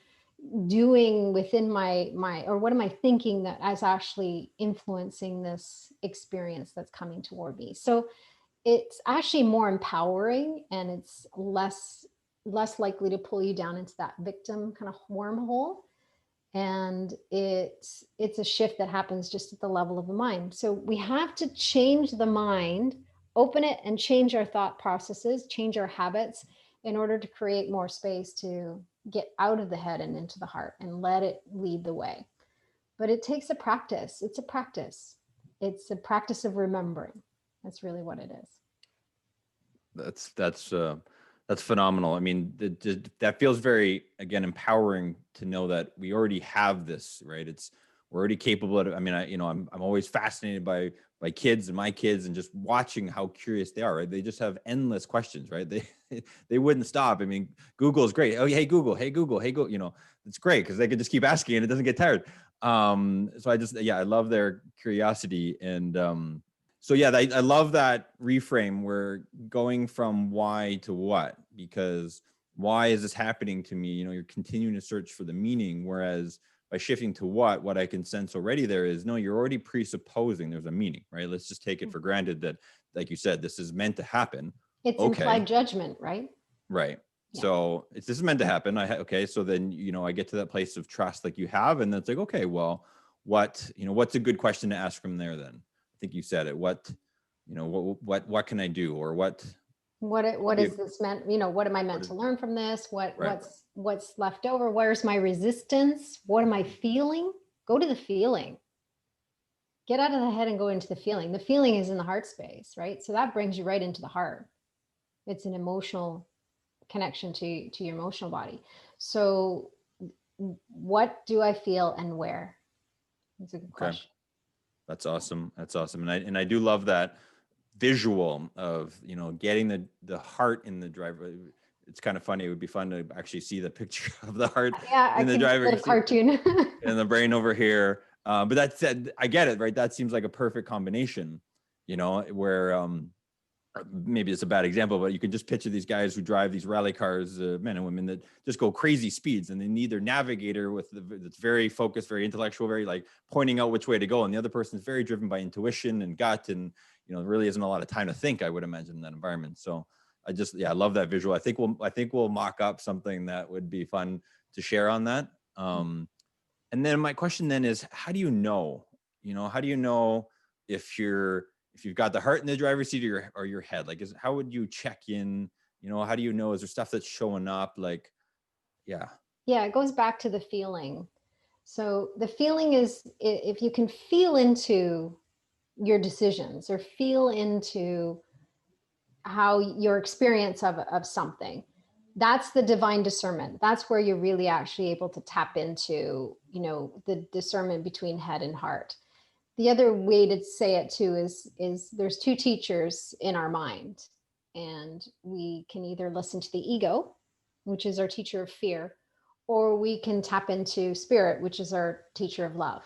S2: doing within my, or what am I thinking that is actually influencing this experience that's coming toward me? So it's actually more empowering, and it's less likely to pull you down into that victim kind of wormhole. And it's a shift that happens just at the level of the mind. So we have to change the mind, open it, and change our thought processes, change our habits, in order to create more space to get out of the head and into the heart and let it lead the way. But it takes a practice. It's a practice. It's a practice of remembering. That's really what it is.
S1: That's phenomenal. I mean, that feels very, again, empowering to know that we already have this, right? We're already capable of. I mean, I'm always fascinated by kids and my kids, and just watching how curious they are. Right? They just have endless questions, right? They wouldn't stop. I mean, Google is great. Oh, hey Google, hey Google, hey Google. It's great because they could just keep asking and it doesn't get tired. So I love their curiosity. And so yeah, I love that reframe. We're going from why to what, because why is this happening to me? You're continuing to search for the meaning, whereas by shifting to what I can sense already there is, no, you're already presupposing there's a meaning, right? Let's just take it for granted that, like you said, this is meant to happen.
S2: It's okay. Implied judgment, right?
S1: Right. Yeah. So this is meant to happen. Okay. So then, I get to that place of trust like you have, and then it's like, okay, well, what's a good question to ask from there then? I think you said it. What can I do? Or what
S2: is this meant? What am I meant to learn from this? What's left over? Where's my resistance? What am I feeling? Go to the feeling. Get out of the head and go into the feeling. The feeling is in the heart space, right? So that brings you right into the heart. It's an emotional connection to your emotional body. So what do I feel and where? That's a good question.
S1: That's awesome. And I do love that visual of, getting the heart in the driver. It's kind of funny. It would be fun to actually see the picture of the heart in the driver.
S2: A cartoon.
S1: And the brain over here. But that said, I get it, right? That seems like a perfect combination, where maybe it's a bad example, but you can just picture these guys who drive these rally cars, men and women that just go crazy speeds, and they need their navigator that's very focused, very intellectual, very like pointing out which way to go. And the other person is very driven by intuition and gut, and there really isn't a lot of time to think, I would imagine, in that environment. So I love that visual. I think we'll mock up something that would be fun to share on that. And then my question then is, how do you know? How do you know if you've got the heart in the driver's seat or your head? Like, how would you check in? How do you know? Is there stuff that's showing up? Like, yeah.
S2: Yeah, it goes back to the feeling. So the feeling is, if you can feel into your decisions or feel into your experience of something. That's the divine discernment. That's where you're really actually able to tap into, you know, the discernment between head and heart. The other way to say it too is there's two teachers in our mind, and we can either listen to the ego, which is our teacher of fear, or we can tap into spirit, which is our teacher of love.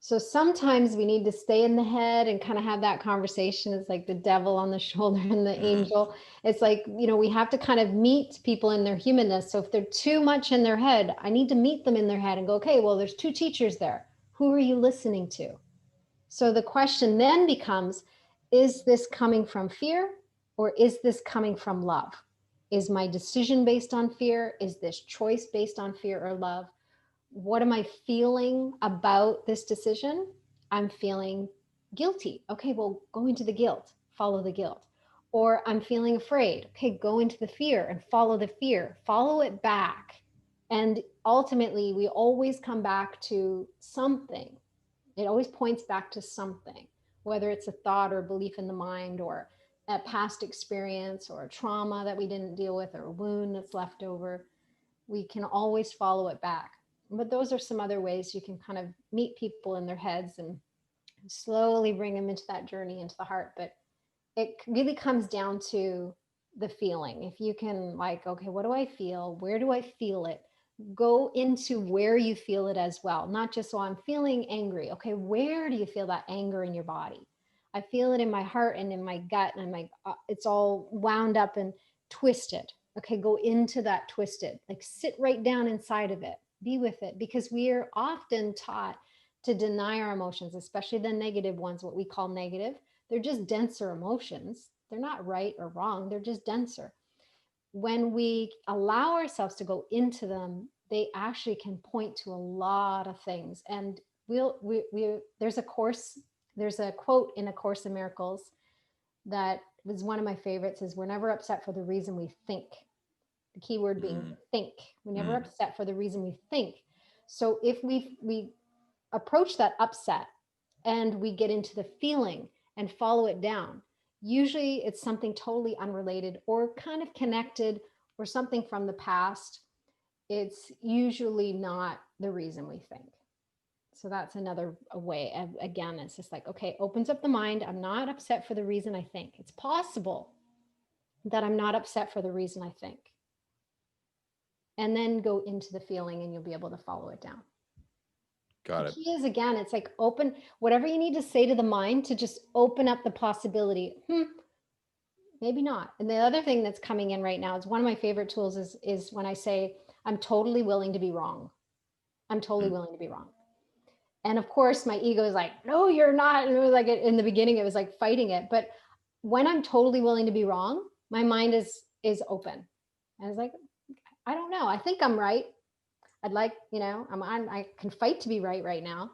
S2: So sometimes we need to stay in the head and kind of have that conversation. It's like the devil on the shoulder and the angel. It's like, you know, we have to kind of meet people in their humanness. So if they're too much in their head, I need to meet them in their head and go, okay, well, there's two teachers there. Who are you listening to? So the question then becomes, is this coming from fear or is this coming from love? Is my decision based on fear? Is this choice based on fear or love? What am I feeling about this decision? I'm feeling guilty. Okay, well, go into the guilt, follow the guilt. Or I'm feeling afraid. Okay, go into the fear and follow the fear, follow it back. And ultimately, we always come back to something. It always points back to something, whether it's a thought or a belief in the mind or a past experience or a trauma that we didn't deal with or a wound that's left over. We can always follow it back. But those are some other ways you can kind of meet people in their heads and slowly bring them into that journey into the heart. But it really comes down to the feeling. If you can, like, okay, what do I feel? Where do I feel it? Go into where you feel it as well. Not just, so I'm feeling angry. Okay, where do you feel that anger in your body? I feel it in my heart and in my gut, and it's all wound up and twisted. Okay, go into that twisted, like sit right down inside of it, be with it, because we are often taught to deny our emotions, especially the negative ones, what we call negative. They're just denser emotions. They're not right or wrong. They're just denser. When we allow ourselves to go into them, they actually can point to a lot of things. And there's a quote in A Course in Miracles that was one of my favorites, is we're never upset for the reason we think. The key word being think. We're never upset for the reason we think. So if we approach that upset and we get into the feeling and follow it down, usually it's something totally unrelated or kind of connected or something from the past. It's usually not the reason we think. So that's another way. Again, it's just like, okay, opens up the mind. I'm not upset for the reason I think. It's possible that I'm not upset for the reason I think. And then go into the feeling and you'll be able to follow it down.
S1: Got it.
S2: The key is, again, it's like open whatever you need to say to the mind to just open up the possibility. Maybe not. And the other thing that's coming in right now is one of my favorite tools is when I say, I'm totally willing to be wrong. I'm totally willing to be wrong. And of course, my ego is like, no, you're not. And it was like, in the beginning, it was like fighting it. But when I'm totally willing to be wrong, my mind is open. And it's like, I don't know. I think I'm right. I'd like, I can fight to be right now,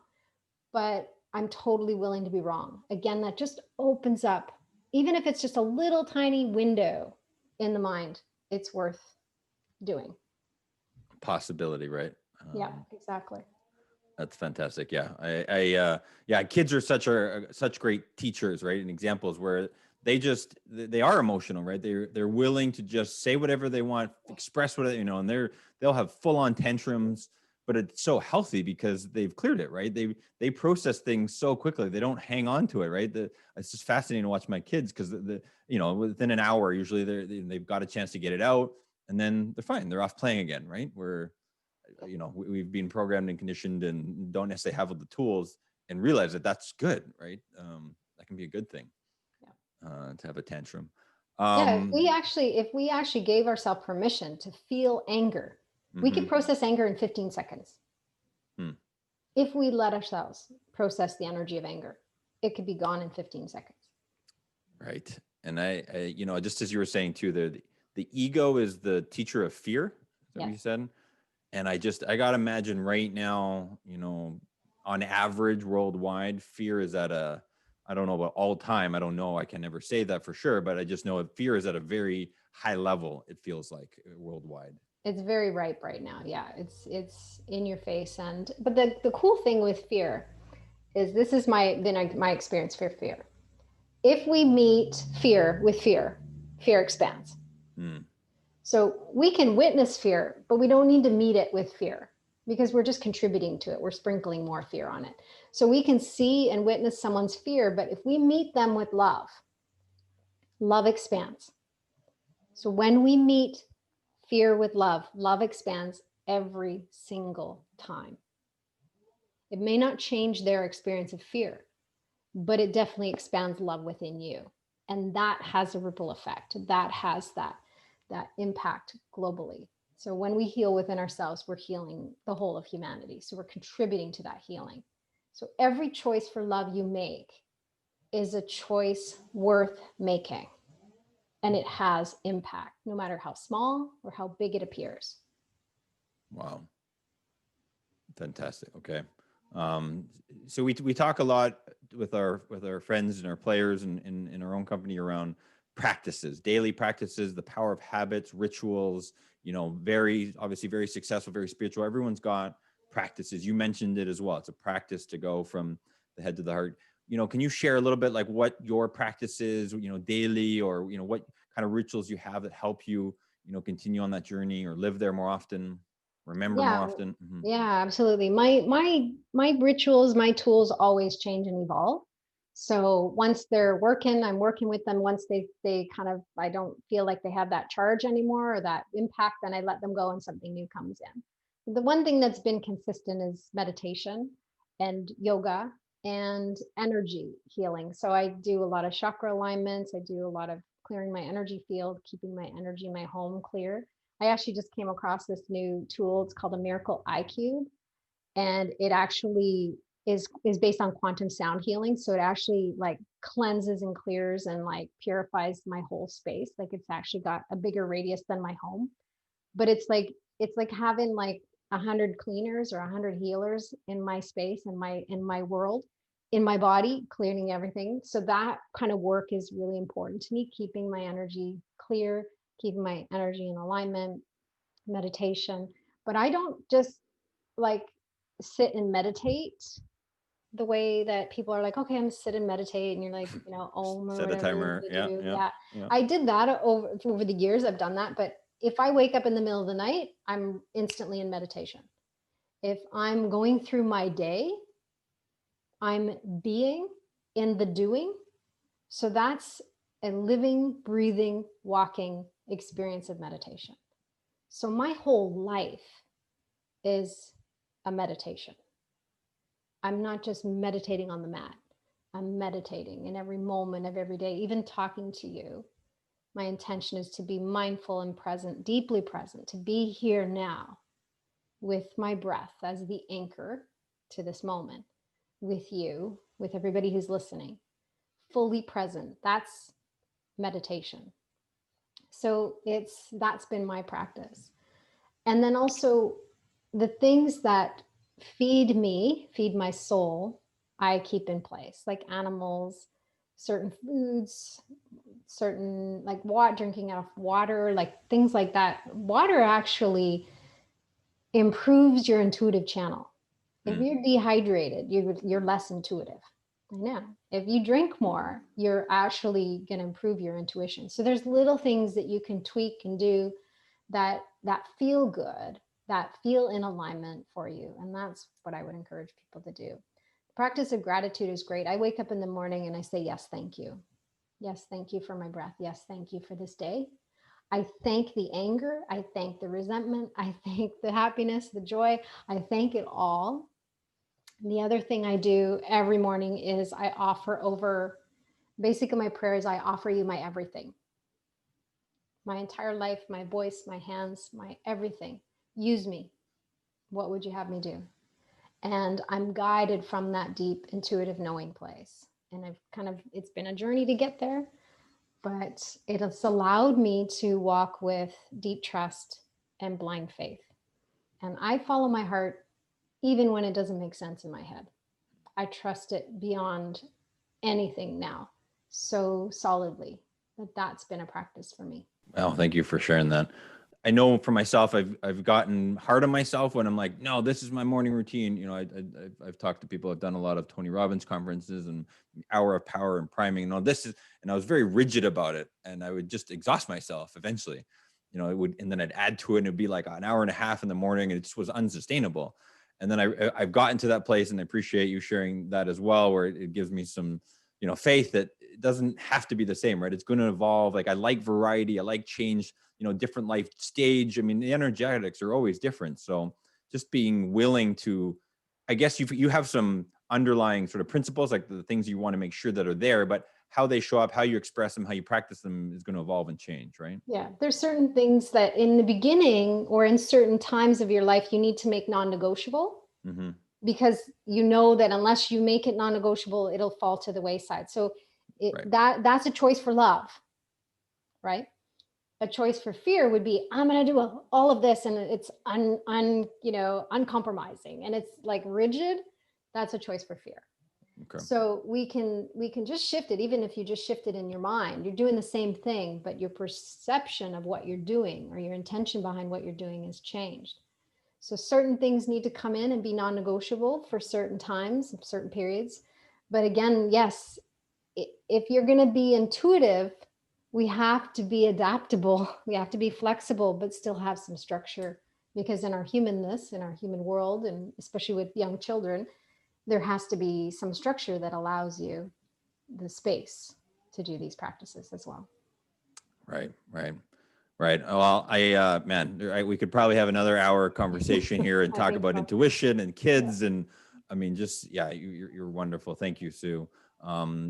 S2: but I'm totally willing to be wrong. Again, that just opens up, even if it's just a little tiny window in the mind, it's worth doing.
S1: Possibility, right?
S2: Yeah, exactly.
S1: That's fantastic. Yeah. Kids are such great teachers, right? And examples where they are emotional, right? They're willing to just say whatever they want, express what, and they'll have full on tantrums, but it's so healthy because they've cleared it, right? They process things so quickly. They don't hang on to it, right? It's just fascinating to watch my kids because within an hour, usually they've got a chance to get it out and then they're fine. They're off playing again, right? We've been programmed and conditioned and don't necessarily have all the tools and realize that that's good, right? That can be a good thing. To have a tantrum.
S2: If we actually gave ourselves permission to feel anger, we could process anger in 15 seconds. If we let ourselves process the energy of anger, it could be gone in 15 seconds.
S1: Right. And I just as you were saying too, the ego is the teacher of fear. Is that what you said? And I got to imagine right now, on average worldwide, fear is at I don't know about all time. I don't know. I can never say that for sure, but I just know fear is at a very high level. It feels like worldwide.
S2: It's very ripe right now. Yeah. It's in your face. But the cool thing with fear is this is my experience for fear. If we meet fear with fear, fear expands.
S1: Mm.
S2: So we can witness fear, but we don't need to meet it with fear because we're just contributing to it. We're sprinkling more fear on it. So we can see and witness someone's fear, but if we meet them with love, love expands. So when we meet fear with love, love expands every single time. It may not change their experience of fear, but it definitely expands love within you. And that has a ripple effect. That has that impact globally. So when we heal within ourselves, we're healing the whole of humanity. So we're contributing to that healing. So every choice for love you make is a choice worth making. And it has impact, no matter how small or how big it appears.
S1: Wow. Fantastic. Okay. So we talk a lot with our friends and our players and in our own company around practices, daily practices, the power of habits, rituals, very obviously very successful, very spiritual. Everyone's got practices. You mentioned it as well. It's a practice to go from the head to the heart. Can you share a little bit like what your practice is, daily, or, what kind of rituals you have that help you, continue on that journey or live there more often? Remember more often. Mm-hmm.
S2: Yeah, absolutely. My rituals, my tools always change and evolve. So once they're working, I'm working with them. Once they kind of, I don't feel like they have that charge anymore or that impact, then I let them go and something new comes in. The one thing that's been consistent is meditation and yoga and energy healing. So I do a lot of chakra alignments. I do a lot of clearing my energy field, keeping my energy, my home clear. I actually just came across this new tool. It's called a Miracle Eye Cube, and it actually is based on quantum sound healing. So it actually like cleanses and clears and like purifies my whole space. Like it's actually got a bigger radius than my home, but it's like having like 100 cleaners or 100 healers in my space, in my world, in my body, clearing everything. So that kind of work is really important to me, keeping my energy clear, keeping my energy in alignment, meditation. But I don't just like sit and meditate the way that people are like, okay, I'm sit and meditate, and you're like, om or
S1: Set a
S2: whatever
S1: timer. Yeah.
S2: I did that over the years. I've done that, but if I wake up in the middle of the night, I'm instantly in meditation. If I'm going through my day, I'm being in the doing. So that's a living, breathing, walking experience of meditation. So my whole life is a meditation. I'm not just meditating on the mat. I'm meditating in every moment of every day, even talking to you. My intention is to be mindful and present, deeply present, to be here now with my breath as the anchor to this moment, with you, with everybody who's listening, fully present. That's meditation. So that's been my practice. And then also the things that feed my soul, I keep in place, like animals, certain foods, certain like drinking enough water, like things like that. Water actually improves your intuitive channel. If you're dehydrated, you're less intuitive. I know. If you drink more, you're actually going to improve your intuition. So there's little things that you can tweak and do that feel good, that feel in alignment for you. And that's what I would encourage people to do. The practice of gratitude is great. I wake up in the morning and I say, yes, thank you. Yes, thank you for my breath. Yes, thank you for this day. I thank the anger. I thank the resentment. I thank the happiness, the joy. I thank it all. And the other thing I do every morning is I offer over, basically my prayer is I offer you my everything. My entire life, my voice, my hands, my everything. Use me. What would you have me do? And I'm guided from that deep intuitive knowing place. And it's been a journey to get there, but it has allowed me to walk with deep trust and blind faith. And I follow my heart even when it doesn't make sense in my head. I trust it beyond anything now, so solidly that that's been a practice for me.
S1: Well, thank you for sharing that. I know for myself, I've gotten hard on myself when I'm like, no, this is my morning routine. You know, I've talked to people, I've done a lot of Tony Robbins conferences and Hour of Power and priming and all this is, and I was very rigid about it. And I would just exhaust myself eventually, you know, it would, and then I'd add to it and it'd be like an hour and a half in the morning and it just was unsustainable. And then I've gotten to that place, and I appreciate you sharing that as well, where it gives me some, you know, faith that it doesn't have to be the same, right? It's going to evolve. Like I like variety. I like change, you know, different life stage. I mean, the energetics are always different. So just being willing to, I guess you have some underlying sort of principles, like the things you want to make sure that are there, but how they show up, how you express them, how you practice them is going to evolve and change, right?
S2: Yeah, there's certain things that in the beginning or in certain times of your life, you need to make non-negotiable,
S1: Mm-hmm.
S2: because you know that unless you make it non-negotiable, it'll fall to the wayside. So
S1: Right.
S2: that's a choice for love, right? A choice for fear would be, I'm going to do all of this and it's uncompromising and it's like rigid. That's a choice for fear.
S1: Okay.
S2: So we can just shift it. Even if you just shift it in your mind, you're doing the same thing, but your perception of what you're doing or your intention behind what you're doing has changed. So certain things need to come in and be non-negotiable for certain times, certain periods. But again, yes, if you're going to be intuitive, we have to be adaptable. We have to be flexible, but still have some structure, because in our humanness, in our human world, and especially with young children, there has to be some structure that allows you the space to do these practices as well.
S1: Right. Well, we could probably have another hour conversation here and talk about intuition and kids. Yeah. And I mean, just, yeah, you're wonderful. Thank you, Sue.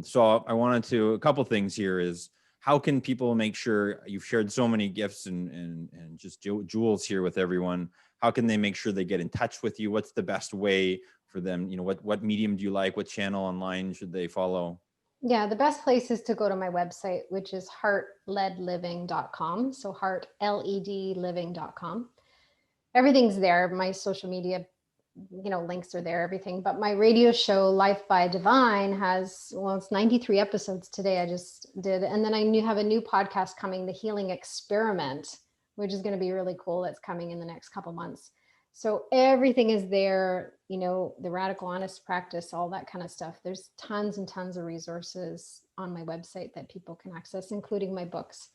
S1: So I wanted to, a couple things here is, how can people make sure, you've shared so many gifts and just jewels here with everyone. How can they make sure they get in touch with you? What's the best way for them? You know, what medium do you like? What channel online should they follow?
S2: Yeah, the best place is to go to my website, which is heartledliving.com. So heartledliving.com. Everything's there. My social media, links are there, everything. But my radio show, Life by Divine, it's 93 episodes today I just did. And then I have a new podcast coming, The Healing Experiment, which is going to be really cool. That's coming in the next couple months. So everything is there, the radical honest practice, all that kind of stuff. There's tons and tons of resources on my website that people can access, including my books.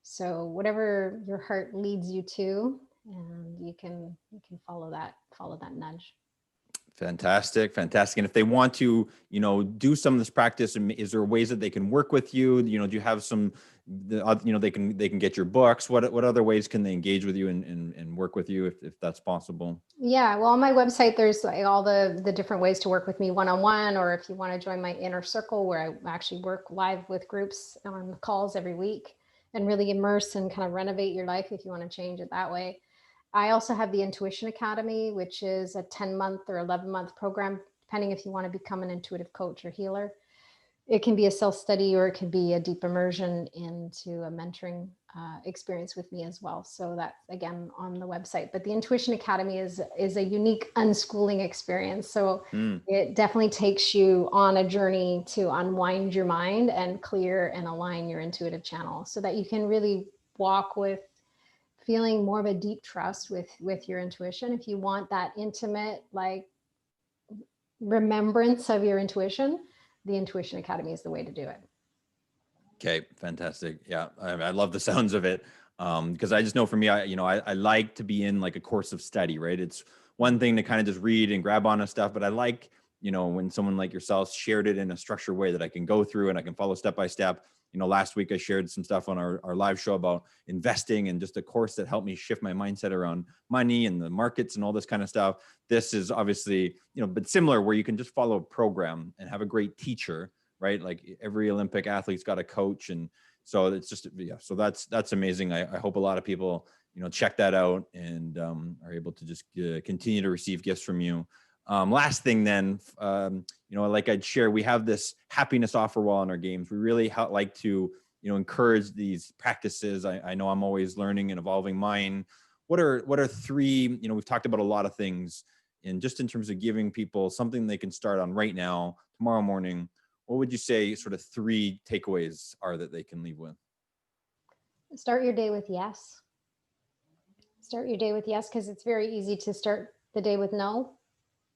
S2: So whatever your heart leads you to, and you can follow that nudge.
S1: Fantastic. And if they want to, do some of this practice, is there ways that they can work with you? Do you have some, they can get your books? What other ways can they engage with you and work with you if that's possible?
S2: Yeah, well, on my website, there's all the different ways to work with me one-on-one, or if you want to join my inner circle, where I actually work live with groups on calls every week and really immerse and kind of renovate your life if you want to change it that way. I also have the Intuition Academy, which is a 10-month or 11-month program, depending if you want to become an intuitive coach or healer. It can be a self-study, or it can be a deep immersion into a mentoring experience with me as well. So that's, again, on the website. But the Intuition Academy is a unique unschooling experience. So it definitely takes you on a journey to unwind your mind and clear and align your intuitive channel, so that you can really walk with feeling more of a deep trust with your intuition. If you want that intimate, like, remembrance of your intuition, the Intuition Academy is the way to do it.
S1: Okay, fantastic. Yeah, I love the sounds of it, because I just know for me, I like to be in like a course of study, right? It's one thing to kind of just read and grab onto stuff, but I like, when someone like yourself shared it in a structured way that I can go through and I can follow step by step. Last week I shared some stuff on our live show about investing, and just a course that helped me shift my mindset around money and the markets and all this kind of stuff. This is obviously, but similar, where you can just follow a program and have a great teacher, right? Like every Olympic athlete's got a coach. And so it's just, yeah, so that's amazing. I hope a lot of people, check that out and are able to just continue to receive gifts from you. Last thing then, like I'd share, we have this happiness offer wall in our games. We really like to, encourage these practices. I know I'm always learning and evolving mine. What are three, we've talked about a lot of things, and just in terms of giving people something they can start on right now, tomorrow morning, what would you say sort of three takeaways are that they can leave with?
S2: Start your day with yes. Start your day with yes, because it's very easy to start the day with no.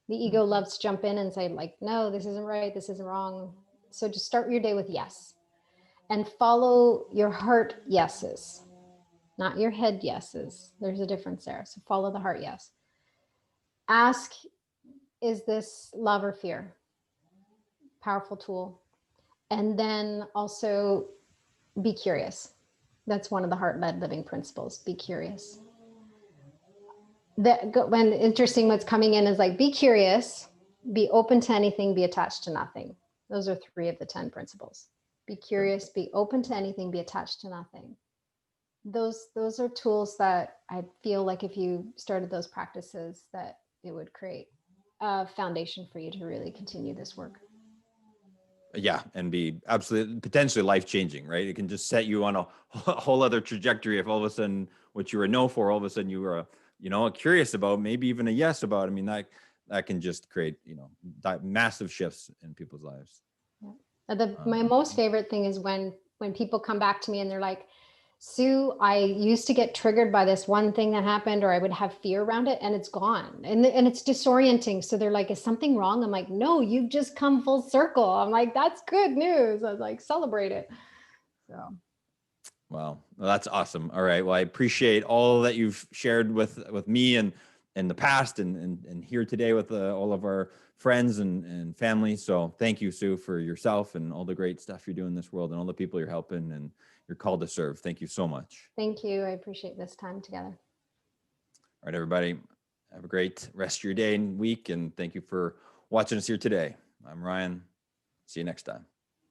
S2: The ego loves to jump in and say, like, no, this isn't right, this isn't wrong. So just start your day with yes. And follow your heart yeses, not your head yeses. There's a difference there. So follow the heart yes. Ask, is this love or fear? Powerful tool. And then also be curious. That's one of the heart-led living principles. Be curious. When interesting, what's coming in is like, be curious, be open to anything, be attached to nothing. Those are 3 of the 10 principles. Be curious, be open to anything, be attached to nothing. Those are tools that I feel like if you started those practices, that it would create a foundation for you to really continue this work.
S1: Yeah, and be absolutely potentially life-changing, right? It can just set you on a whole other trajectory if all of a sudden what you were no for, all of a sudden you were, curious about, maybe even a yes about. I mean, that can just create, massive shifts in people's lives.
S2: Yeah. My most favorite thing is when people come back to me and they're like, Sue, I used to get triggered by this one thing that happened, or I would have fear around it, and it's gone. And it's disorienting. So they're like, is something wrong? I'm like, no, you've just come full circle. I'm like, that's good news. I was like, celebrate it. So.
S1: Wow. Well, that's awesome. All right. Well, I appreciate all that you've shared with me and in the past and here today with all of our friends and family. So thank you, Sue, for yourself and all the great stuff you're doing in this world and all the people you're helping and you're called to serve. Thank you so much.
S2: Thank you. I appreciate this time together.
S1: All right, everybody. Have a great rest of your day and week. And thank you for watching us here today. I'm Ryan. See you next time.